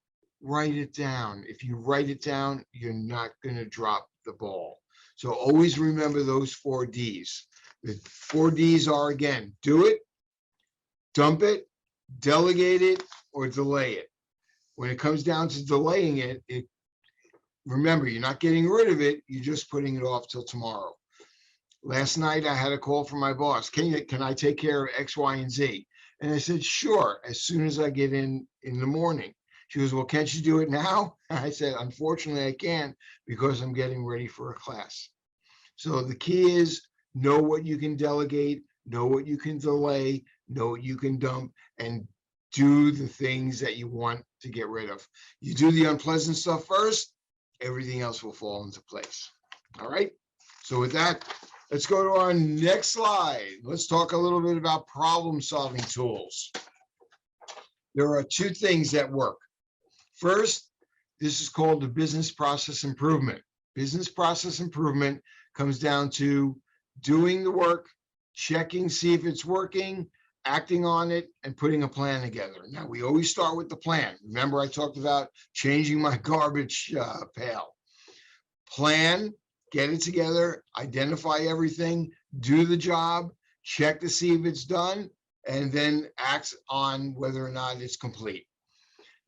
write it down. If you write it down, you're not going to drop the ball. So always remember those 4 Ds. The 4 Ds are, again, do it, dump it, delegate it, or delay it. When it comes down to delaying it, remember, you're not getting rid of it, you're just putting it off till tomorrow. Last night, I had a call from my boss. Can I take care of X, Y, and Z? And I said, sure, as soon as I get in the morning. She goes, well, can't you do it now? I said, unfortunately, I can't because I'm getting ready for a class. So the key is know what you can delegate, know what you can delay, know what you can dump, and do the things that you want to get rid of. You do the unpleasant stuff first, everything else will fall into place. All right. So with that, let's go to our next slide. Let's talk a little bit about problem-solving tools. There are 2 things that work. First, this is called the business process improvement. Business process improvement comes down to doing the work, checking, see if it's working, acting on it, and putting a plan together. Now, we always start with the plan. Remember, I talked about changing my garbage pail. Plan, get it together, identify everything, do the job, check to see if it's done, and then act on whether or not it's complete.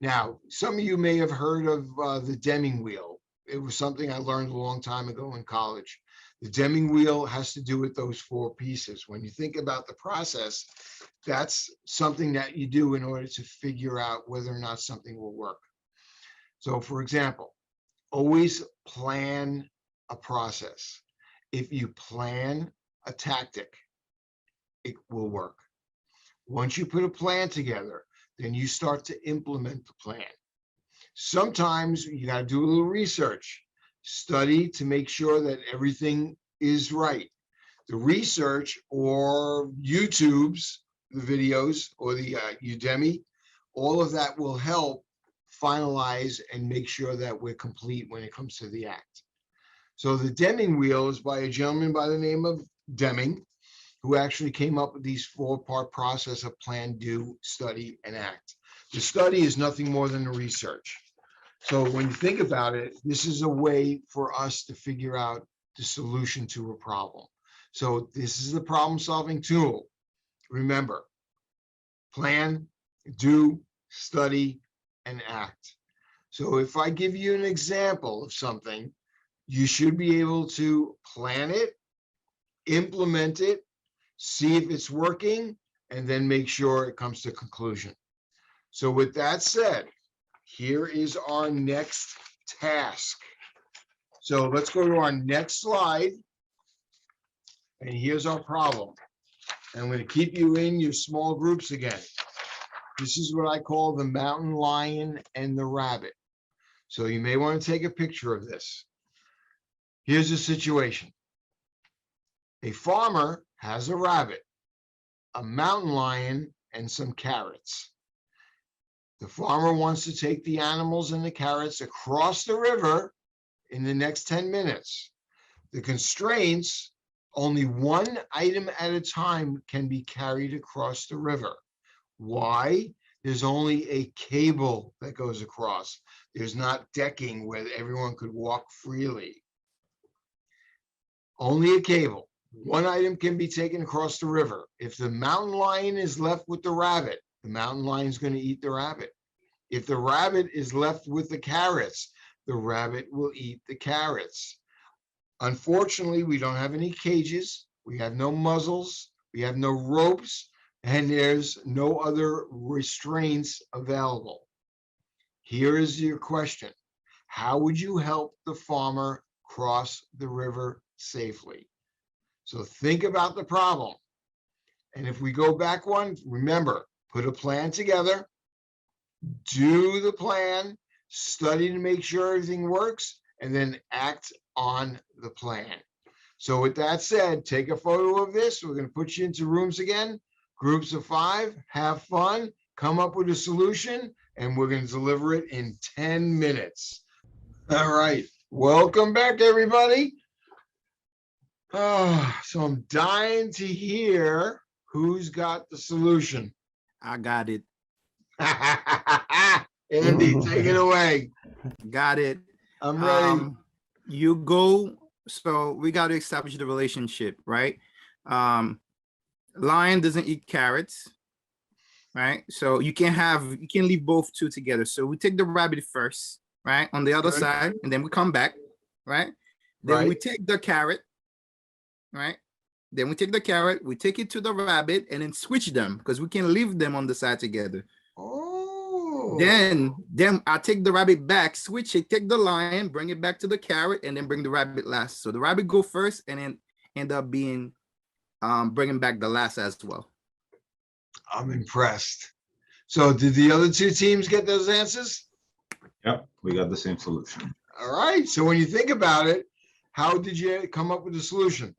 Now, some of you may have heard of the Deming wheel. It was something I learned a long time ago in college. The Deming wheel has to do with those 4 pieces. When you think about the process, that's something that you do in order to figure out whether or not something will work. So, for example, always plan a process. If you plan a tactic, it will work. Once you put a plan together, then you start to implement the plan. Sometimes you got to do a little research, study to make sure that everything is right. The research or YouTube's, the videos or the Udemy, all of that will help finalize and make sure that we're complete when it comes to the act. So the Deming wheel is by a gentleman by the name of Deming, who actually came up with these 4-part process of plan, do, study, and act. The study is nothing more than the research. So when you think about it, this is a way for us to figure out the solution to a problem. So this is the problem-solving tool. Remember, plan, do, study, and act. So if I give you an example of something, you should be able to plan it, implement it, see if it's working, and then make sure it comes to conclusion. So with that said, here is our next task. So let's go to our next slide. And here's our problem. And I'm going to keep you in your small groups again. This is what I call the mountain lion and the rabbit. So you may want to take a picture of this. Here's the situation. A farmer has a rabbit, a mountain lion, and some carrots. The farmer wants to take the animals and the carrots across the river in the next 10 minutes. The constraints, only 1 item at a time can be carried across the river. Why? There's only a cable that goes across. There's not decking where everyone could walk freely. Only a cable. 1 item can be taken across the river. If the mountain lion is left with the rabbit, the mountain lion is going to eat the rabbit. If the rabbit is left with the carrots, the rabbit will eat the carrots. Unfortunately, we don't have any cages. We have no muzzles. We have no ropes, and there's no other restraints available. Here is your question. How would you help the farmer cross the river safely? So think about the problem. And if we go back one, remember, put a plan together, do the plan, study to make sure everything works, and then act on the plan. So with that said, take a photo of this. We're going to put you into rooms again. Groups of 5, have fun, come up with a solution, and we're going to deliver it in 10 minutes. All right. Welcome back, everybody. So I'm dying to hear who's got the solution. I got it. Andy, take it away. Got it. I'm ready. You go. So we got to establish the relationship, right? Lion doesn't eat carrots, right? So you can't leave both two together. So we take the rabbit first, right? On the other side, and then we come back, right? Then we take the carrot, right? Then we take the carrot, we take it to the rabbit, and then switch them because we can leave them on the side together. Oh. Then I take the rabbit back, switch it, take the lion, bring it back to the carrot, and then bring the rabbit last. So the rabbit go first, and then end up being bringing back the last as well. I'm impressed. So did the other two teams get those answers? Yep, we got the same solution. All right. So when you think about it, how did you come up with the solution?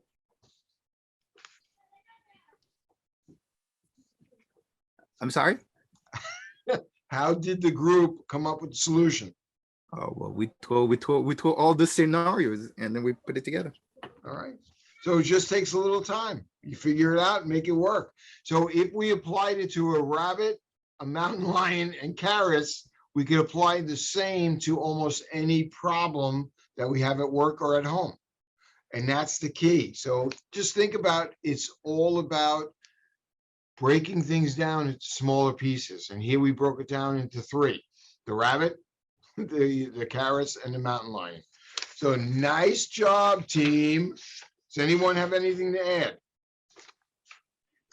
I'm sorry? How did the group come up with the solution? Oh, well, we told all the scenarios and then we put it together. All right. So it just takes a little time. You figure it out and make it work. So if we applied it to a rabbit, a mountain lion, and carrots, we could apply the same to almost any problem that we have at work or at home. And that's the key. So just think about, it's all about breaking things down into smaller pieces. And here we broke it down into 3: the rabbit, the carrots, and the mountain lion. So nice job, team. Does anyone have anything to add?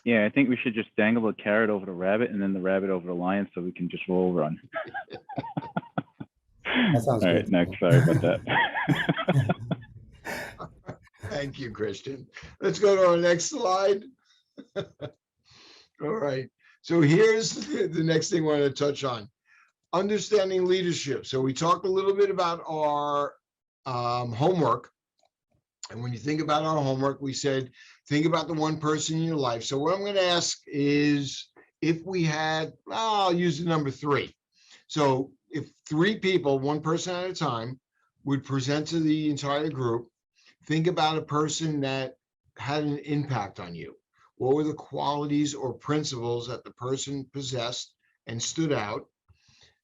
Yeah, I think we should just dangle the carrot over the rabbit and then the rabbit over the lion so we can just roll run. That sounds All good. right, next. Sorry about that. Thank you, Christian. Let's go to our next slide. All right. So here's the next thing I want to touch on. Understanding leadership. So we talked a little bit about our homework. And when you think about our homework, we said, think about the one person in your life. So what I'm going to ask is, if we had, I'll use the number 3. So if 3 people, one person at a time, would present to the entire group, think about a person that had an impact on you. What were the qualities or principles that the person possessed and stood out?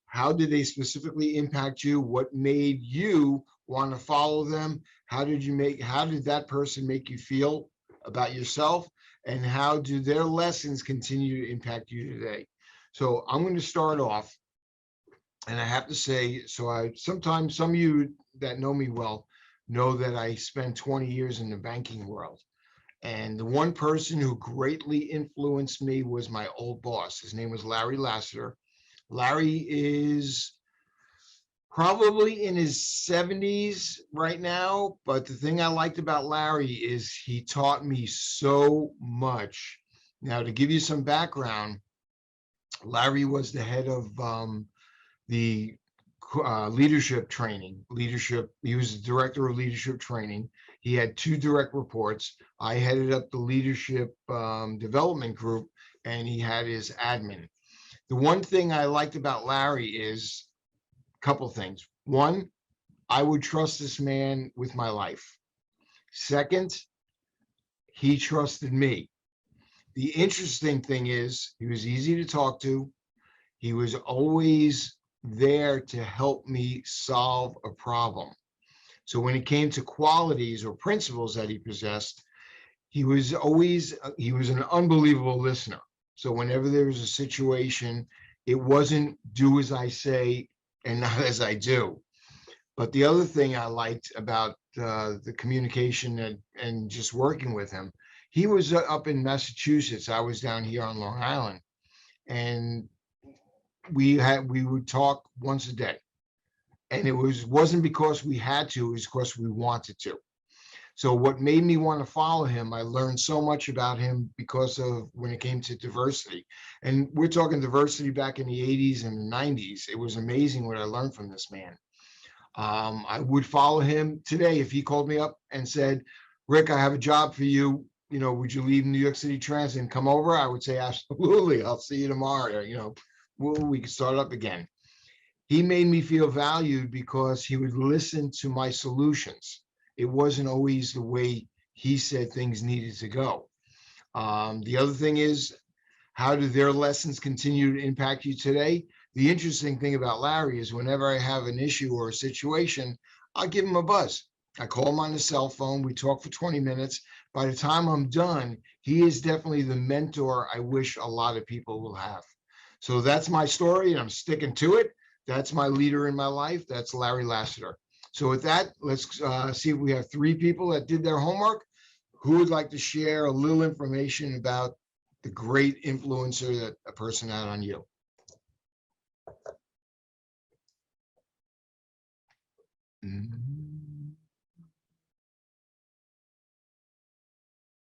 How did they specifically impact you? What made you want to follow them? How did that person make you feel about yourself? And how do their lessons continue to impact you today? So I'm going to start off, and I have to say, sometimes some of you that know me well know that I spent 20 years in the banking world. And the one person who greatly influenced me was my old boss. His name was Larry Lassiter. Larry is probably in his 70s right now, but the thing I liked about Larry is he taught me so much. Now, to give you some background, Larry was the head of the leadership training. He was the director of leadership training. He had 2 direct reports. I headed up the leadership development group, and he had his admin. The one thing I liked about Larry is a couple things. One, I would trust this man with my life. Second, he trusted me. The interesting thing is, he was easy to talk to. He was always there to help me solve a problem. So when it came to qualities or principles that he possessed, he was an unbelievable listener. So whenever there was a situation, it wasn't do as I say and not as I do. But the other thing I liked about the communication and just working with him, he was up in Massachusetts. I was down here on Long Island, and we would talk once a day. And it wasn't because we had to, it was because we wanted to. So what made me want to follow him, I learned so much about him because of when it came to diversity. And we're talking diversity back in the 80s and the 90s. It was amazing what I learned from this man. I would follow him today if he called me up and said, Rick, I have a job for you. would you leave New York City Transit and come over? I would say, absolutely. I'll see you tomorrow. We can start up again. He made me feel valued because he would listen to my solutions. It wasn't always the way he said things needed to go. The other thing is, how do their lessons continue to impact you today? The interesting thing about Larry is whenever I have an issue or a situation, I'll give him a buzz. I call him on the cell phone. We talk for 20 minutes. By the time I'm done, he is definitely the mentor I wish a lot of people will have. So that's my story, and I'm sticking to it. That's my leader in my life. That's Larry Lassiter. So with that, let's see if we have 3 people that did their homework. Who would like to share a little information about the great influencer that a person had on you?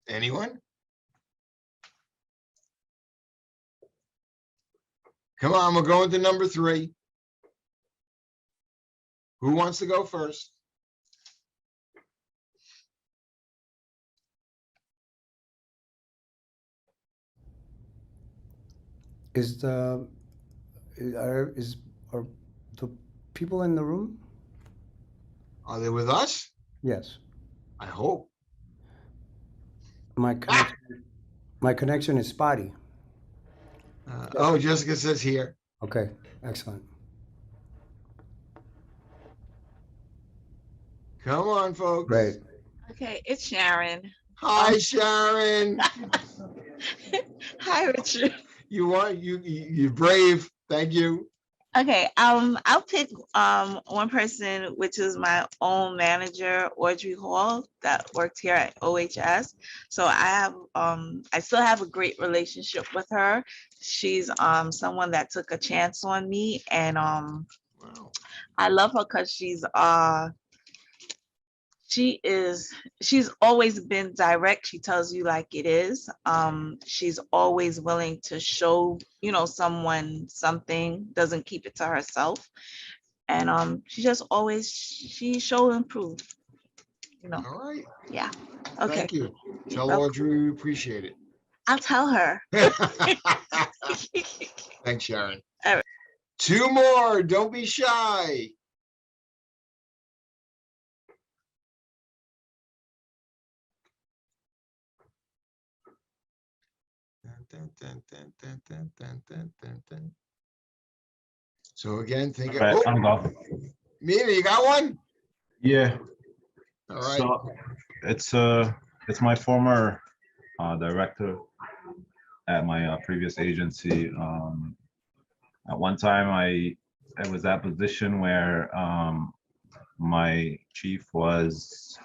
Anyone? Come on, we're going to number 3. Who wants to go first? Are the people in the room? Are they with us? Yes. I hope. My connection is spotty. Oh, Jessica says here. Okay, excellent. Come on, folks. Great. Okay, it's Sharon. Hi, Sharon. Hi, Richard. You're brave. Thank you. Okay, I'll pick one person, which is my own manager, Audrey Hall, that worked here at OHS. So I still have a great relationship with her. She's someone that took a chance on me, and Wow. I love her because she's always been direct. She tells you like it is. She's always willing to show, someone something, doesn't keep it to herself. And she show and prove, All right. Yeah. Okay. Thank you. Tell Audrey we appreciate it. I'll tell her. Thanks, Sharon. All right. 2 more. Don't be shy. So again, think of, Right, I'm off. Mina, you got one? Yeah. All right. So it's my former director at my previous agency. At one time, I was at a position where my chief was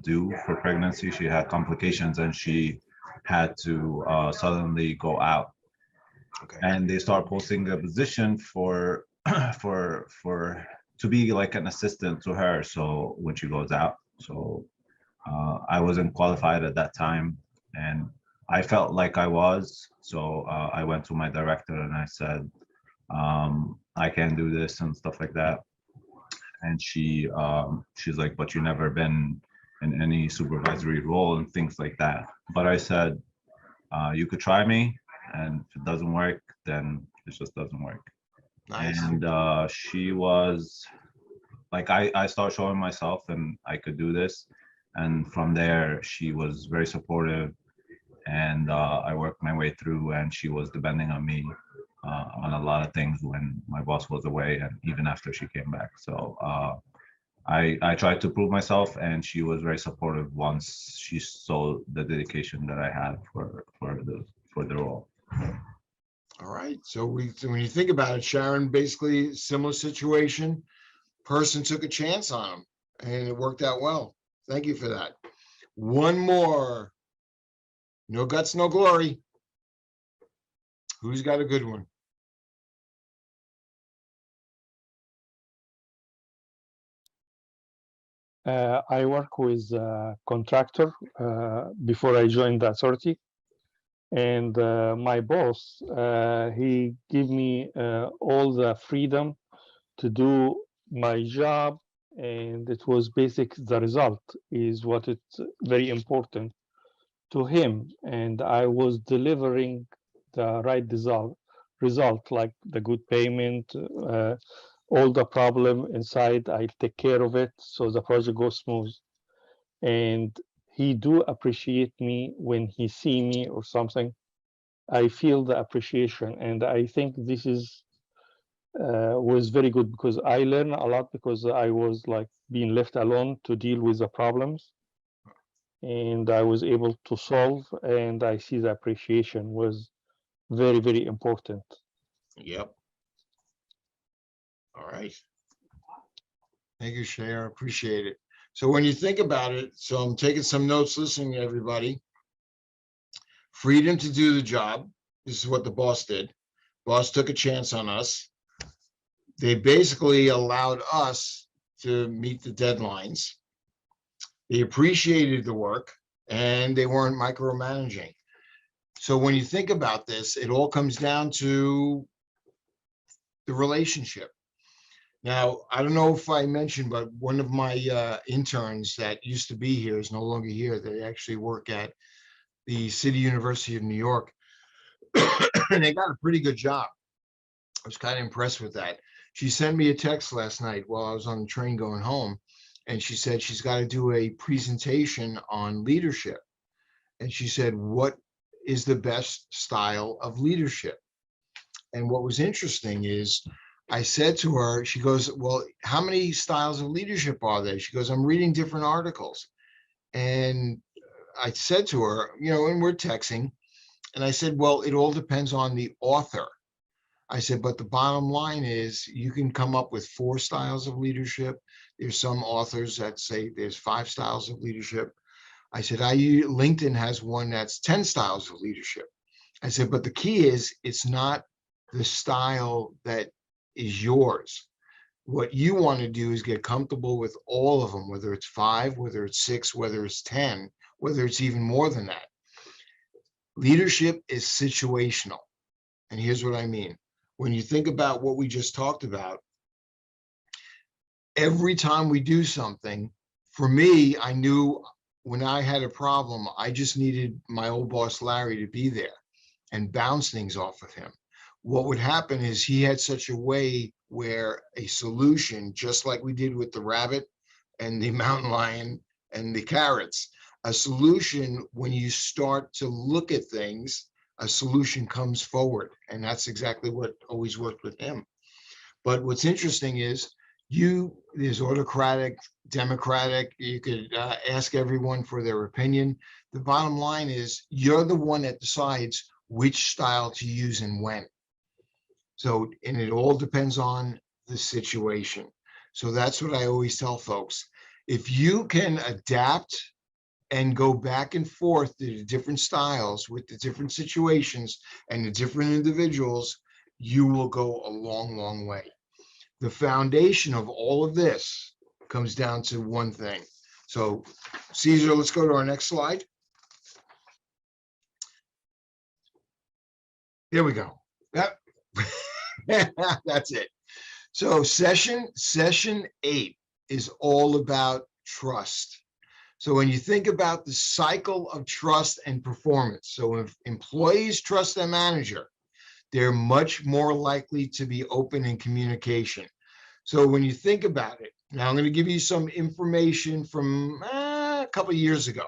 due for pregnancy. She had complications and she had to suddenly go out. Okay. And they start posting a position for to be like an assistant to her. So when she goes out, so I wasn't qualified at that time, and I felt like I was. So I went to my director and I said, I can't do this and stuff like that. And she's like, but you never been in any supervisory role and things like that. But I said, you could try me, and if it doesn't work, then it just doesn't work. Nice. And she was like, I started showing myself and I could do this. And from there, she was very supportive, and I worked my way through, and she was depending on me on a lot of things when my boss was away and even after she came back. So I tried to prove myself, and she was very supportive once she saw the dedication that I had for the role. All right. So when you think about it, Sharon, basically similar situation, person took a chance on him and it worked out well. Thank you for that. One more. No guts, no glory. Who's got a good one? I work with a contractor before I joined the authority. And my boss, he gave me all the freedom to do my job. And it was basic. The result is what it's very important. to him, and I was delivering the right result, like the good payment, all the problem inside, I take care of it, so the project goes smooth. And he do appreciate me when he see me or something. I feel the appreciation, and I think this is was very good because I learned a lot because I was like being left alone to deal with the problems, and I was able to solve, and I see the appreciation was very, very important. Yep. All right. Thank you, Cher. Appreciate it. So when you think about it, so I'm taking some notes, listening to everybody. Freedom to do the job. This is what the boss did. Boss took a chance on us. They basically allowed us to meet the deadlines. They appreciated the work and they weren't micromanaging. So when you think about this, it all comes down to the relationship. Now, I don't know if I mentioned, but one of my interns that used to be here is no longer here. They actually work at the City University of New York. And they got a pretty good job. I was kind of impressed with that. She sent me a text last night while I was on the train going home, and she said she's got to do a presentation on leadership. And she said, what is the best style of leadership? And what was interesting is I said to her, she goes, well, how many styles of leadership are there? She goes, I'm reading different articles. And I said to her, you know, and we're texting, and I said, well, it all depends on the author. I said, but the bottom line is you can come up with 4 styles of leadership. There's some authors that say there's 5 styles of leadership. I said, LinkedIn has one that's 10 styles of leadership. I said, but the key is it's not the style that is yours. What you want to do is get comfortable with all of them, whether it's 5, whether it's 6, whether it's 10, whether it's even more than that. Leadership is situational. And here's what I mean. When you think about what we just talked about, every time we do something, for me, I knew when I had a problem, I just needed my old boss, Larry, to be there and bounce things off of him. What would happen is he had such a way where a solution, just like we did with the rabbit and the mountain lion and the carrots, a solution, when you start to look at things, a solution comes forward. And that's exactly what always worked with him. But what's interesting is there's autocratic, democratic, you could ask everyone for their opinion. The bottom line is you're the one that decides which style to use and when. So, and it all depends on the situation. So that's what I always tell folks. If you can adapt and go back and forth to the different styles with the different situations and the different individuals, you will go a long, long way. The foundation of all of this comes down to one thing. So, Caesar, let's go to our next slide. There we go. Yep. That's it. So session 8 is all about trust. So when you think about the cycle of trust and performance, so if employees trust their manager, they're much more likely to be open in communication. So when you think about it, now I'm going to give you some information from a couple of years ago.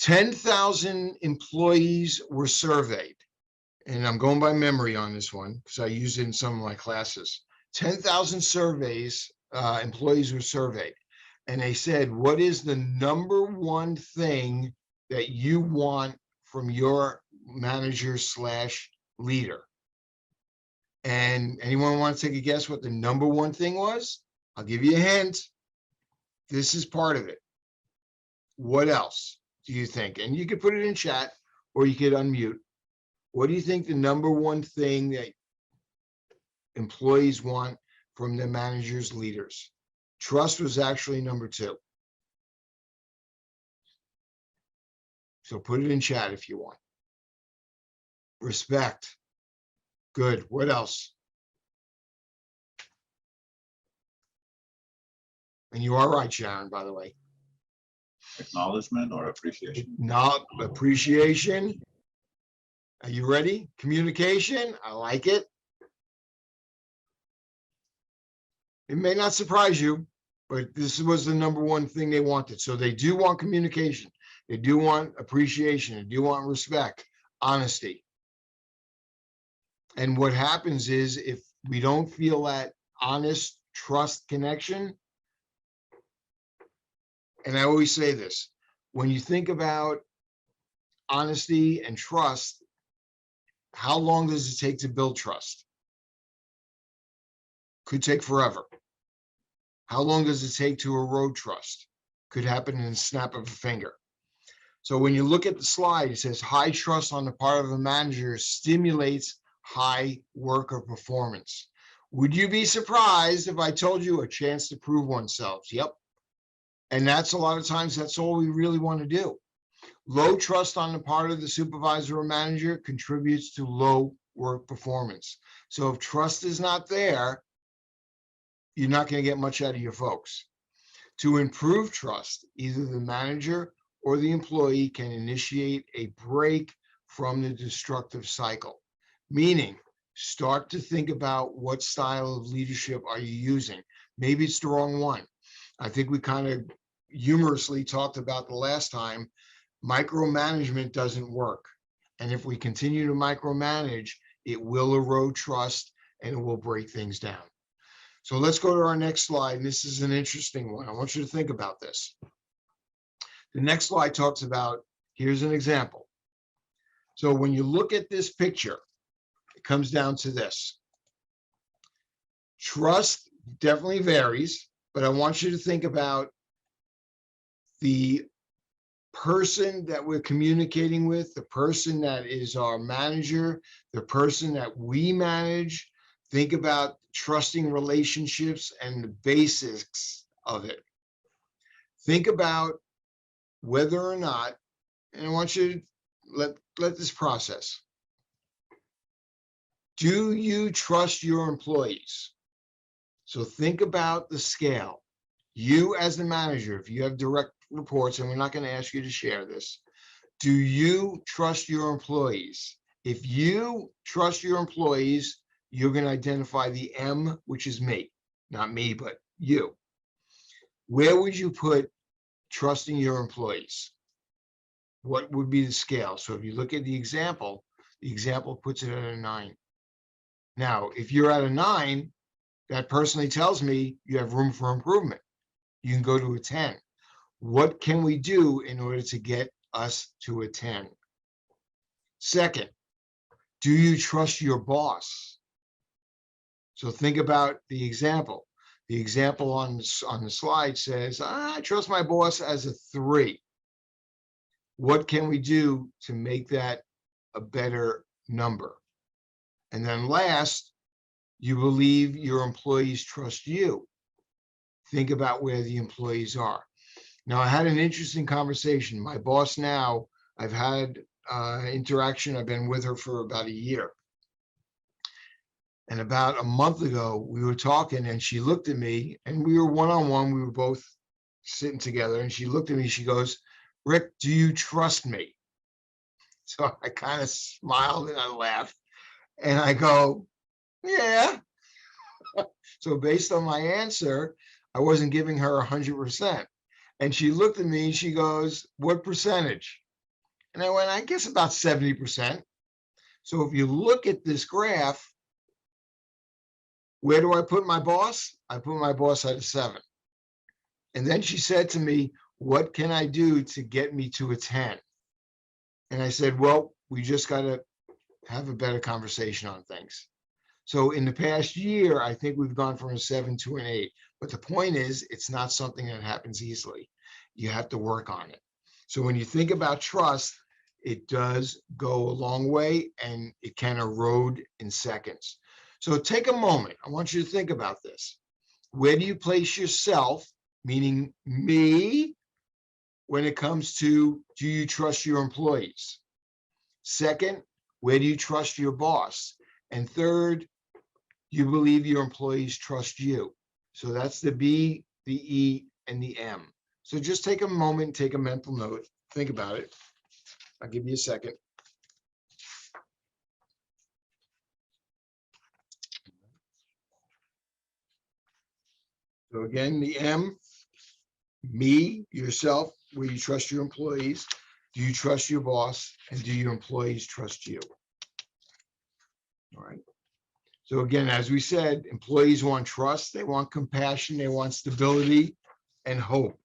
10,000 employees were surveyed. And I'm going by memory on this one because I used it in some of my classes. 10,000 employees were surveyed. And they said, what is the number one thing that you want from your manager / leader? And anyone want to take a guess what the number one thing was? I'll give you a hint. This is part of it. What else do you think? And you could put it in chat or you could unmute. What do you think the number one thing that employees want from their managers, leaders? Trust was actually number 2. So put it in chat if you want. Respect. Good. What else? And you are right, Sharon, by the way. Acknowledgement or appreciation? Not appreciation. Are you ready? Communication. I like it. It may not surprise you, but this was the number one thing they wanted. So they do want communication. They do want appreciation. They do want respect, honesty. And what happens is if we don't feel that honest trust connection, and I always say this, when you think about honesty and trust, how long does it take to build trust? Could take forever. How long does it take to erode trust? Could happen in a snap of a finger. So when you look at the slide, it says high trust on the part of a manager stimulates high worker performance. Would you be surprised if I told you a chance to prove oneself? Yep. And that's a lot of times, that's all we really want to do. Low trust on the part of the supervisor or manager contributes to low work performance. So if trust is not there, you're not going to get much out of your folks. To improve trust, either the manager or the employee can initiate a break from the destructive cycle, meaning start to think about what style of leadership are you using. Maybe it's the wrong one. I think we kind of humorously talked about the last time, micromanagement doesn't work. And if we continue to micromanage, it will erode trust and it will break things down. So let's go to our next slide. And this is an interesting one. I want you to think about this. The next slide talks about, here's an example. So when you look at this picture, it comes down to this. Trust definitely varies, but I want you to think about the person that we're communicating with, the person that is our manager, the person that we manage. Think about trusting relationships and the basics of it. Think about whether or not, and I want you to let this process. Do you trust your employees? So think about the scale. You as the manager, if you have direct reports, and we're not going to ask you to share this, do you trust your employees? If you trust your employees, you're going to identify the M, which is me, not me, but you. Where would you put trusting your employees? What would be the scale? So if you look at the example puts it at a 9. Now, if you're at a 9, that personally tells me you have room for improvement. You can go to a 10. What can we do in order to get us to a 10? Second, do you trust your boss? So think about the example. The example on the slide says, I trust my boss as a 3. What can we do to make that a better number? And then last, you believe your employees trust you. Think about where the employees are. Now, I had an interesting conversation. My boss now, I've had interaction. I've been with her for about a year. And about a month ago, we were talking and she looked at me and we were one-on-one. We were both sitting together and she looked at me. She goes, Rick, do you trust me? So I kind of smiled and I laughed and I go, yeah. So based on my answer, I wasn't giving her 100%. And she looked at me and she goes, what percentage? And I went, I guess about 70%. So if you look at this graph, where do I put my boss? I put my boss at a 7. And then she said to me, what can I do to get me to a 10? And I said, well, we just got to have a better conversation on things. So in the past year, I think we've gone from a 7 to an 8. But the point is, it's not something that happens easily. You have to work on it. So when you think about trust, it does go a long way and it can erode in seconds. So take a moment. I want you to think about this. Where do you place yourself, meaning me, when it comes to, do you trust your employees? Second, where do you trust your boss? And third, you believe your employees trust you. So that's the B, the E, and the M. So just take a moment, take a mental note, think about it. I'll give you a second. So again, the M, me, yourself, will you trust your employees? Do you trust your boss? And do your employees trust you? All right. So again, as we said, employees want trust, they want compassion, they want stability and hope.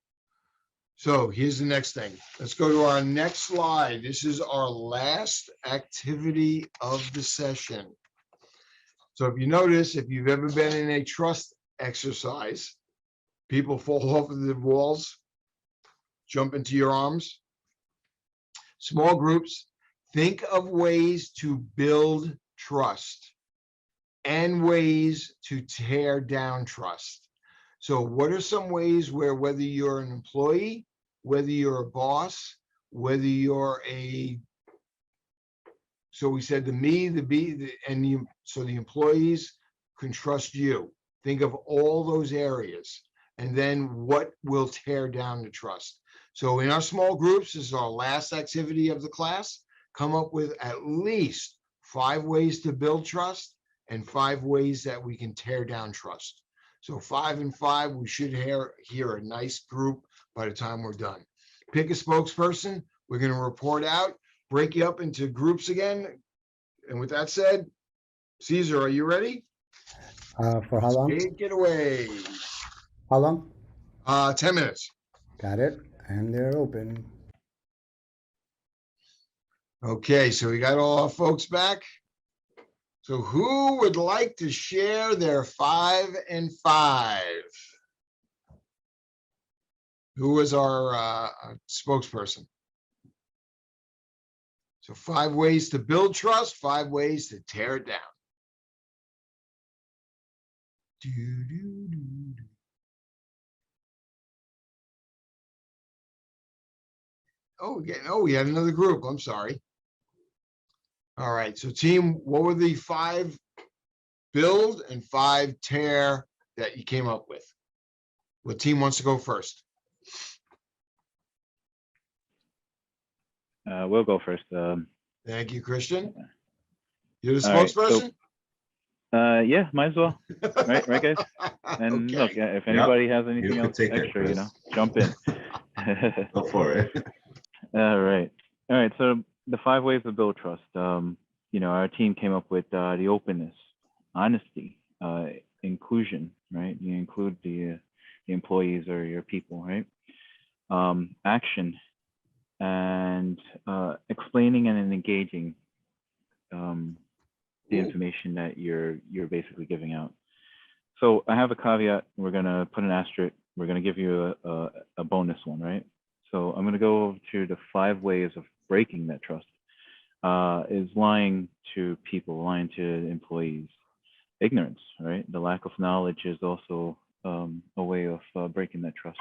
So here's the next thing. Let's go to our next slide. This is our last activity of the session. So if you notice, if you've ever been in a trust exercise, people fall off of the walls, jump into your arms. Small groups, think of ways to build trust and ways to tear down trust. So what are some ways where, whether you're an employee, whether you're a boss, whether you're so we said the me, the B, so the employees can trust you. Think of all those areas, and then what will tear down the trust. So in our small groups, this is our last activity of the class. Come up with at least 5 ways to build trust and 5 ways that we can tear down trust. So 5 and 5, we should hear a nice group by the time we're done. Pick a spokesperson. We're going to report out, break you up into groups again. And with that said, Caesar, are you ready? For how long? Take it away. How long? 10 minutes. Got it. And they're open. Okay, so we got all our folks back. So who would like to share their 5 and 5? Who was our spokesperson? So 5 ways to build trust, 5 ways to tear it down. Oh, we had another group. I'm sorry. All right, so team, what were the 5 build and 5 tear that you came up with? What team wants to go first? We'll go first. Thank you, Christian. You're the All right, spokesperson? Yeah, might as well. Right, guys? And Okay. look, if anybody has You anything could else take it, extra, Chris. jump in. Go for it. All right. So the 5 ways to build trust. Our team came up with the openness, honesty, inclusion, right? You include the employees or your people, right? Action, and explaining and engaging the information that you're basically giving out. So I have a caveat. We're gonna put an asterisk. We're gonna give you a bonus one, right? So I'm gonna go over to the 5 ways of breaking that trust. Is lying to people, lying to employees. Ignorance, right? The lack of knowledge is also a way of breaking that trust.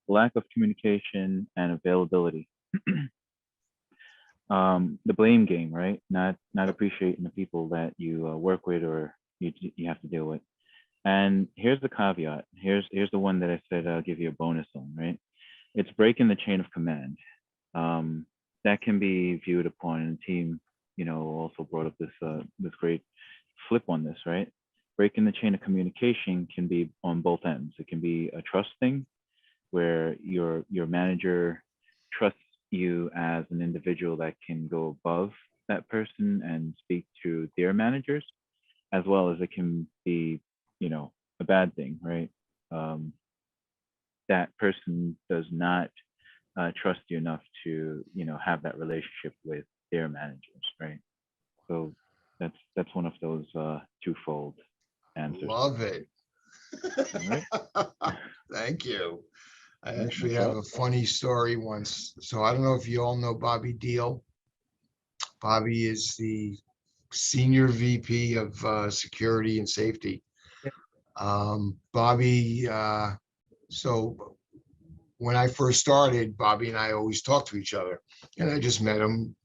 Lack of communication and availability. The blame game, right? Not appreciating the people that you work with or you have to deal with. And here's the caveat. Here's the one that I said I'll give you a bonus on, right? It's breaking the chain of command. That can be viewed upon, and the team, also brought up this great flip on this, right? Breaking the chain of communication can be on both ends. It can be a trust thing, where your manager trusts you as an individual that can go above that person and speak to their managers, as well as it can be, a bad thing, right? That person does not trust you enough to, have that relationship with their managers, right? So that's one of those twofold answers. Love it. Right. Thank you. I Yeah, actually no have problem. a funny story once. So I don't know if you all know Bobby Deal. Bobby is the Senior VP of Security and Safety. Bobby, so when I first started, Bobby and I always talked to each other, and I just met him.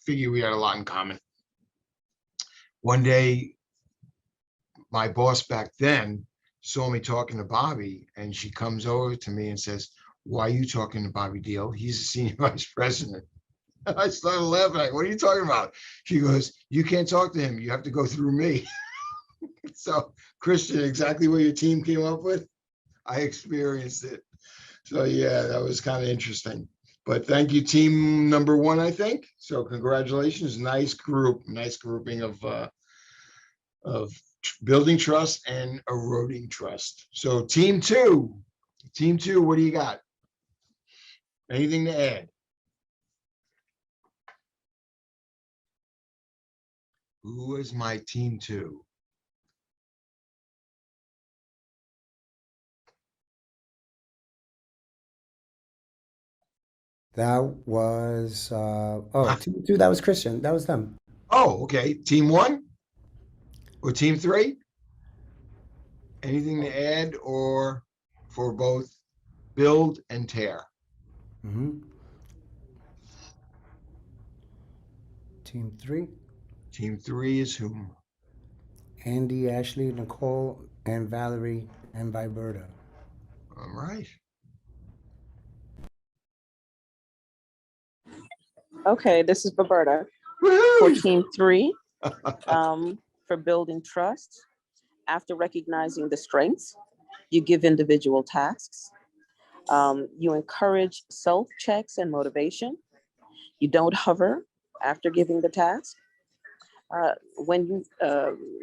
Figured we had a lot in common. One day, my boss back then saw me talking to Bobby, and she comes over to me and says, "Why are you talking to Bobby Deal? He's the senior vice president." I started laughing. Like, what are you talking about? She goes, "You can't talk to him. You have to go through me." So, Christian, exactly what your team came up with, I experienced it. So yeah, that was kind of interesting. But thank you, team number one, I think. So congratulations, nice group, nice grouping of building trust and eroding trust. So team two, what do you got? Anything to add? Who is my team two? That was, team two, that was Christian. That was them. Oh, okay. Team one or team three? Anything to add or for both build and tear? Mhm. Team three, Team three is whom? Andy, Ashley, Nicole, and Valerie, and Viberta. All right. Okay, this is Roberta for team three, for building trust. After recognizing the strengths, you give individual tasks. You encourage self-checks and motivation. You don't hover after giving the task. When you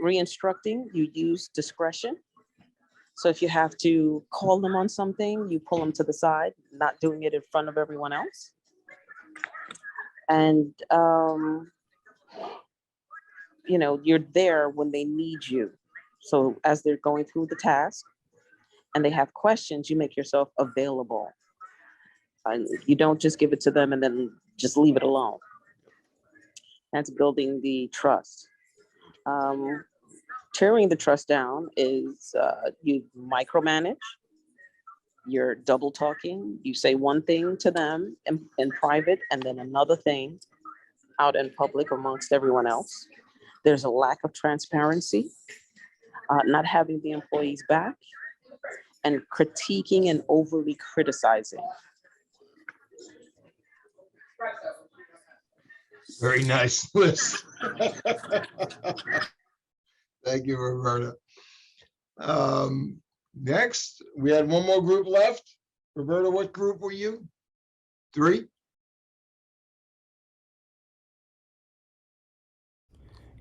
re-instructing, you use discretion. So if you have to call them on something, you pull them to the side, not doing it in front of everyone else. And you know, you're there when they need you. So as they're going through the task and they have questions, you make yourself available. And you don't just give it to them and then just leave it alone. That's building the trust. Tearing the trust down is you micromanage, you're double talking, you say one thing to them in private and then another thing out in public amongst everyone else. There's a lack of transparency, not having the employees back, and critiquing and overly criticizing. Very nice list. Thank you, Roberta. Next, we had one more group left. Roberta, what group were you? Three?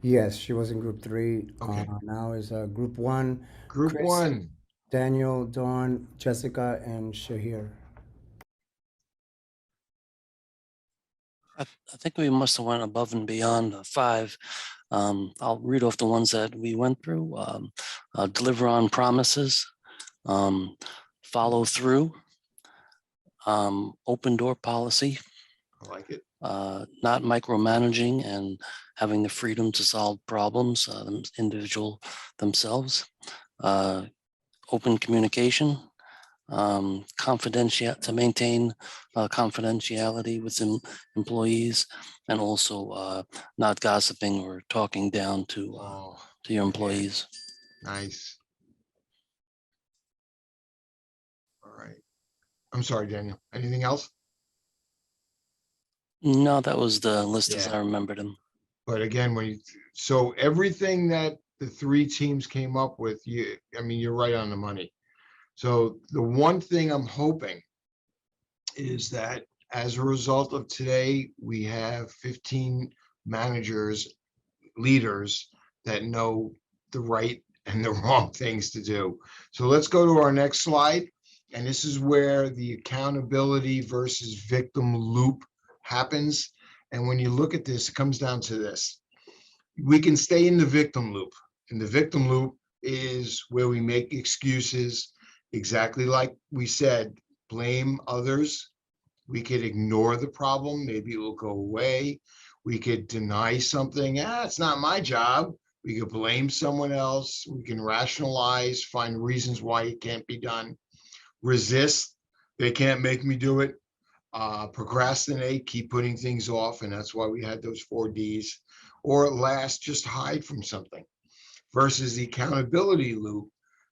Yes, she was in group three. Okay. Now is group one. Group Chris, one. Daniel, Dawn, Jessica, and Shahir. I think we must have went above and beyond 5. I'll read off the ones that we went through. Deliver on promises, follow through, open door policy. I like it. Not micromanaging and having the freedom to solve problems, individual themselves. Open communication, to maintain confidentiality within employees, and also not gossiping or talking down to your employees. Nice. All right. I'm sorry, Daniel. Anything else? No, that was the list as Yeah. I remembered them. But again, so everything that the three teams came up with, I mean, you're right on the money. So the one thing I'm hoping is that as a result of today, we have 15 managers, leaders that know the right and the wrong things to do. So let's go to our next slide. And this is where the accountability versus victim loop happens. And when you look at this, it comes down to this. We can stay in the victim loop. And the victim loop is where we make excuses, exactly like we said, blame others. We could ignore the problem. Maybe it will go away. We could deny something. It's not my job. We could blame someone else. We can rationalize, find reasons why it can't be done. Resist. They can't make me do it. Procrastinate, keep putting things off. And that's why we had those 4 Ds. Or at last, just hide from something. Versus the accountability loop,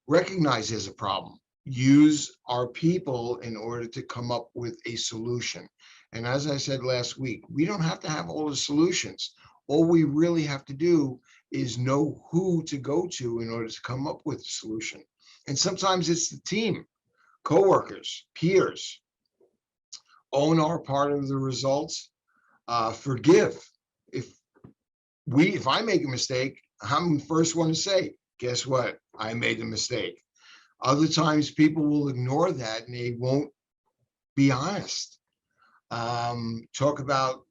recognize there's a problem. Use our people in order to come up with a solution. And as I said last week, we don't have to have all the solutions. All we really have to do is know who to go to in order to come up with a solution. And sometimes it's the team, coworkers, peers. Own our part of the results. Forgive. If I make a mistake, I'm the first one to say, guess what? I made a mistake. Other times people will ignore that and they won't be honest. Talk about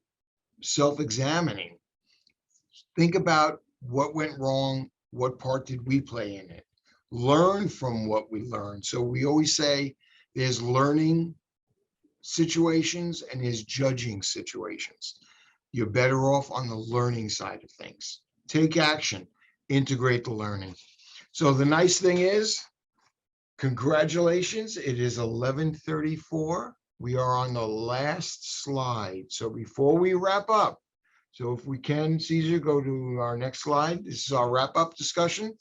self-examining. Think about what went wrong. What part did we play in it? Learn from what we learned. So we always say there's learning situations and there's judging situations. You're better off on the learning side of things. Take action, integrate the learning. So the nice thing is, congratulations, it is 11:34. We are on the last slide. So before we wrap up, so if we can, Caesar, go to our next slide. This is our wrap-up discussion.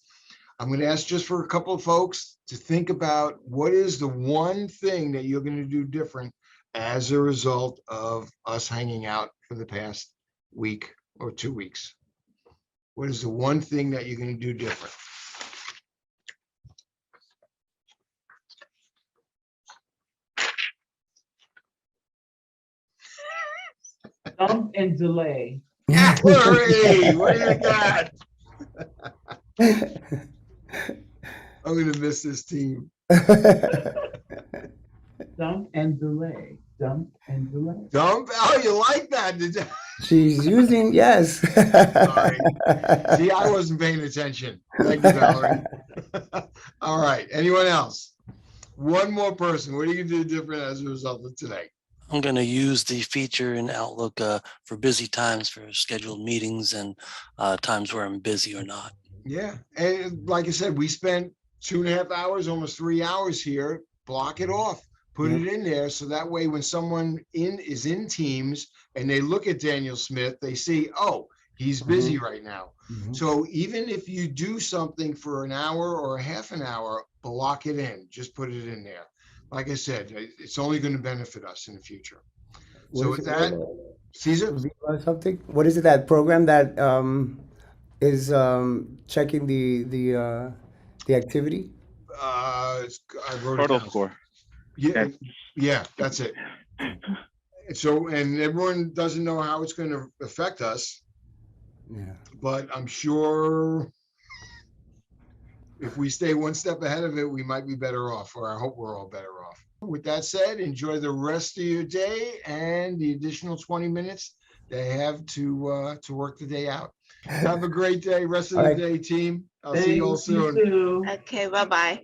I'm going to ask just for a couple of folks to think about what is the one thing that you're going to do different as a result of us hanging out for the past week or 2 weeks. What is the one thing that you're going to do different? Dump and delay. Hurry! What do you got? I'm going to miss this team. Dump and delay. Dump and delay. Dump? Oh, you like that? Did you? She's using, yes. Sorry. See, I wasn't paying attention. Thank you, Valerie. All right. Anyone else? One more person. What are you going to do different as a result of today? I'm going to use the feature in Outlook for busy times, for scheduled meetings and times where I'm busy or not. Yeah. And like I said, we spent 2.5 hours, almost 3 hours here. Block it off. Put it in there. So that way, when someone is in Teams and they look at Daniel Smith, they see, oh, he's busy right now. So even if you do something for an hour or a half an hour, block it in. Just put it in there. Like I said, it's only going to benefit us in the future. So with that, Caesar? Something? What is it, that program that is checking the activity? I wrote it Total down. score. Yeah, yeah, that's it. So, and everyone doesn't know how it's going to affect us. Yeah. But I'm sure if we stay one step ahead of it, we might be better off, or I hope we're all better off. With that said, enjoy the rest of your day and the additional 20 minutes they have to work the day out. Have a great day, rest of the day, team. I'll see you all soon. Okay, bye-bye.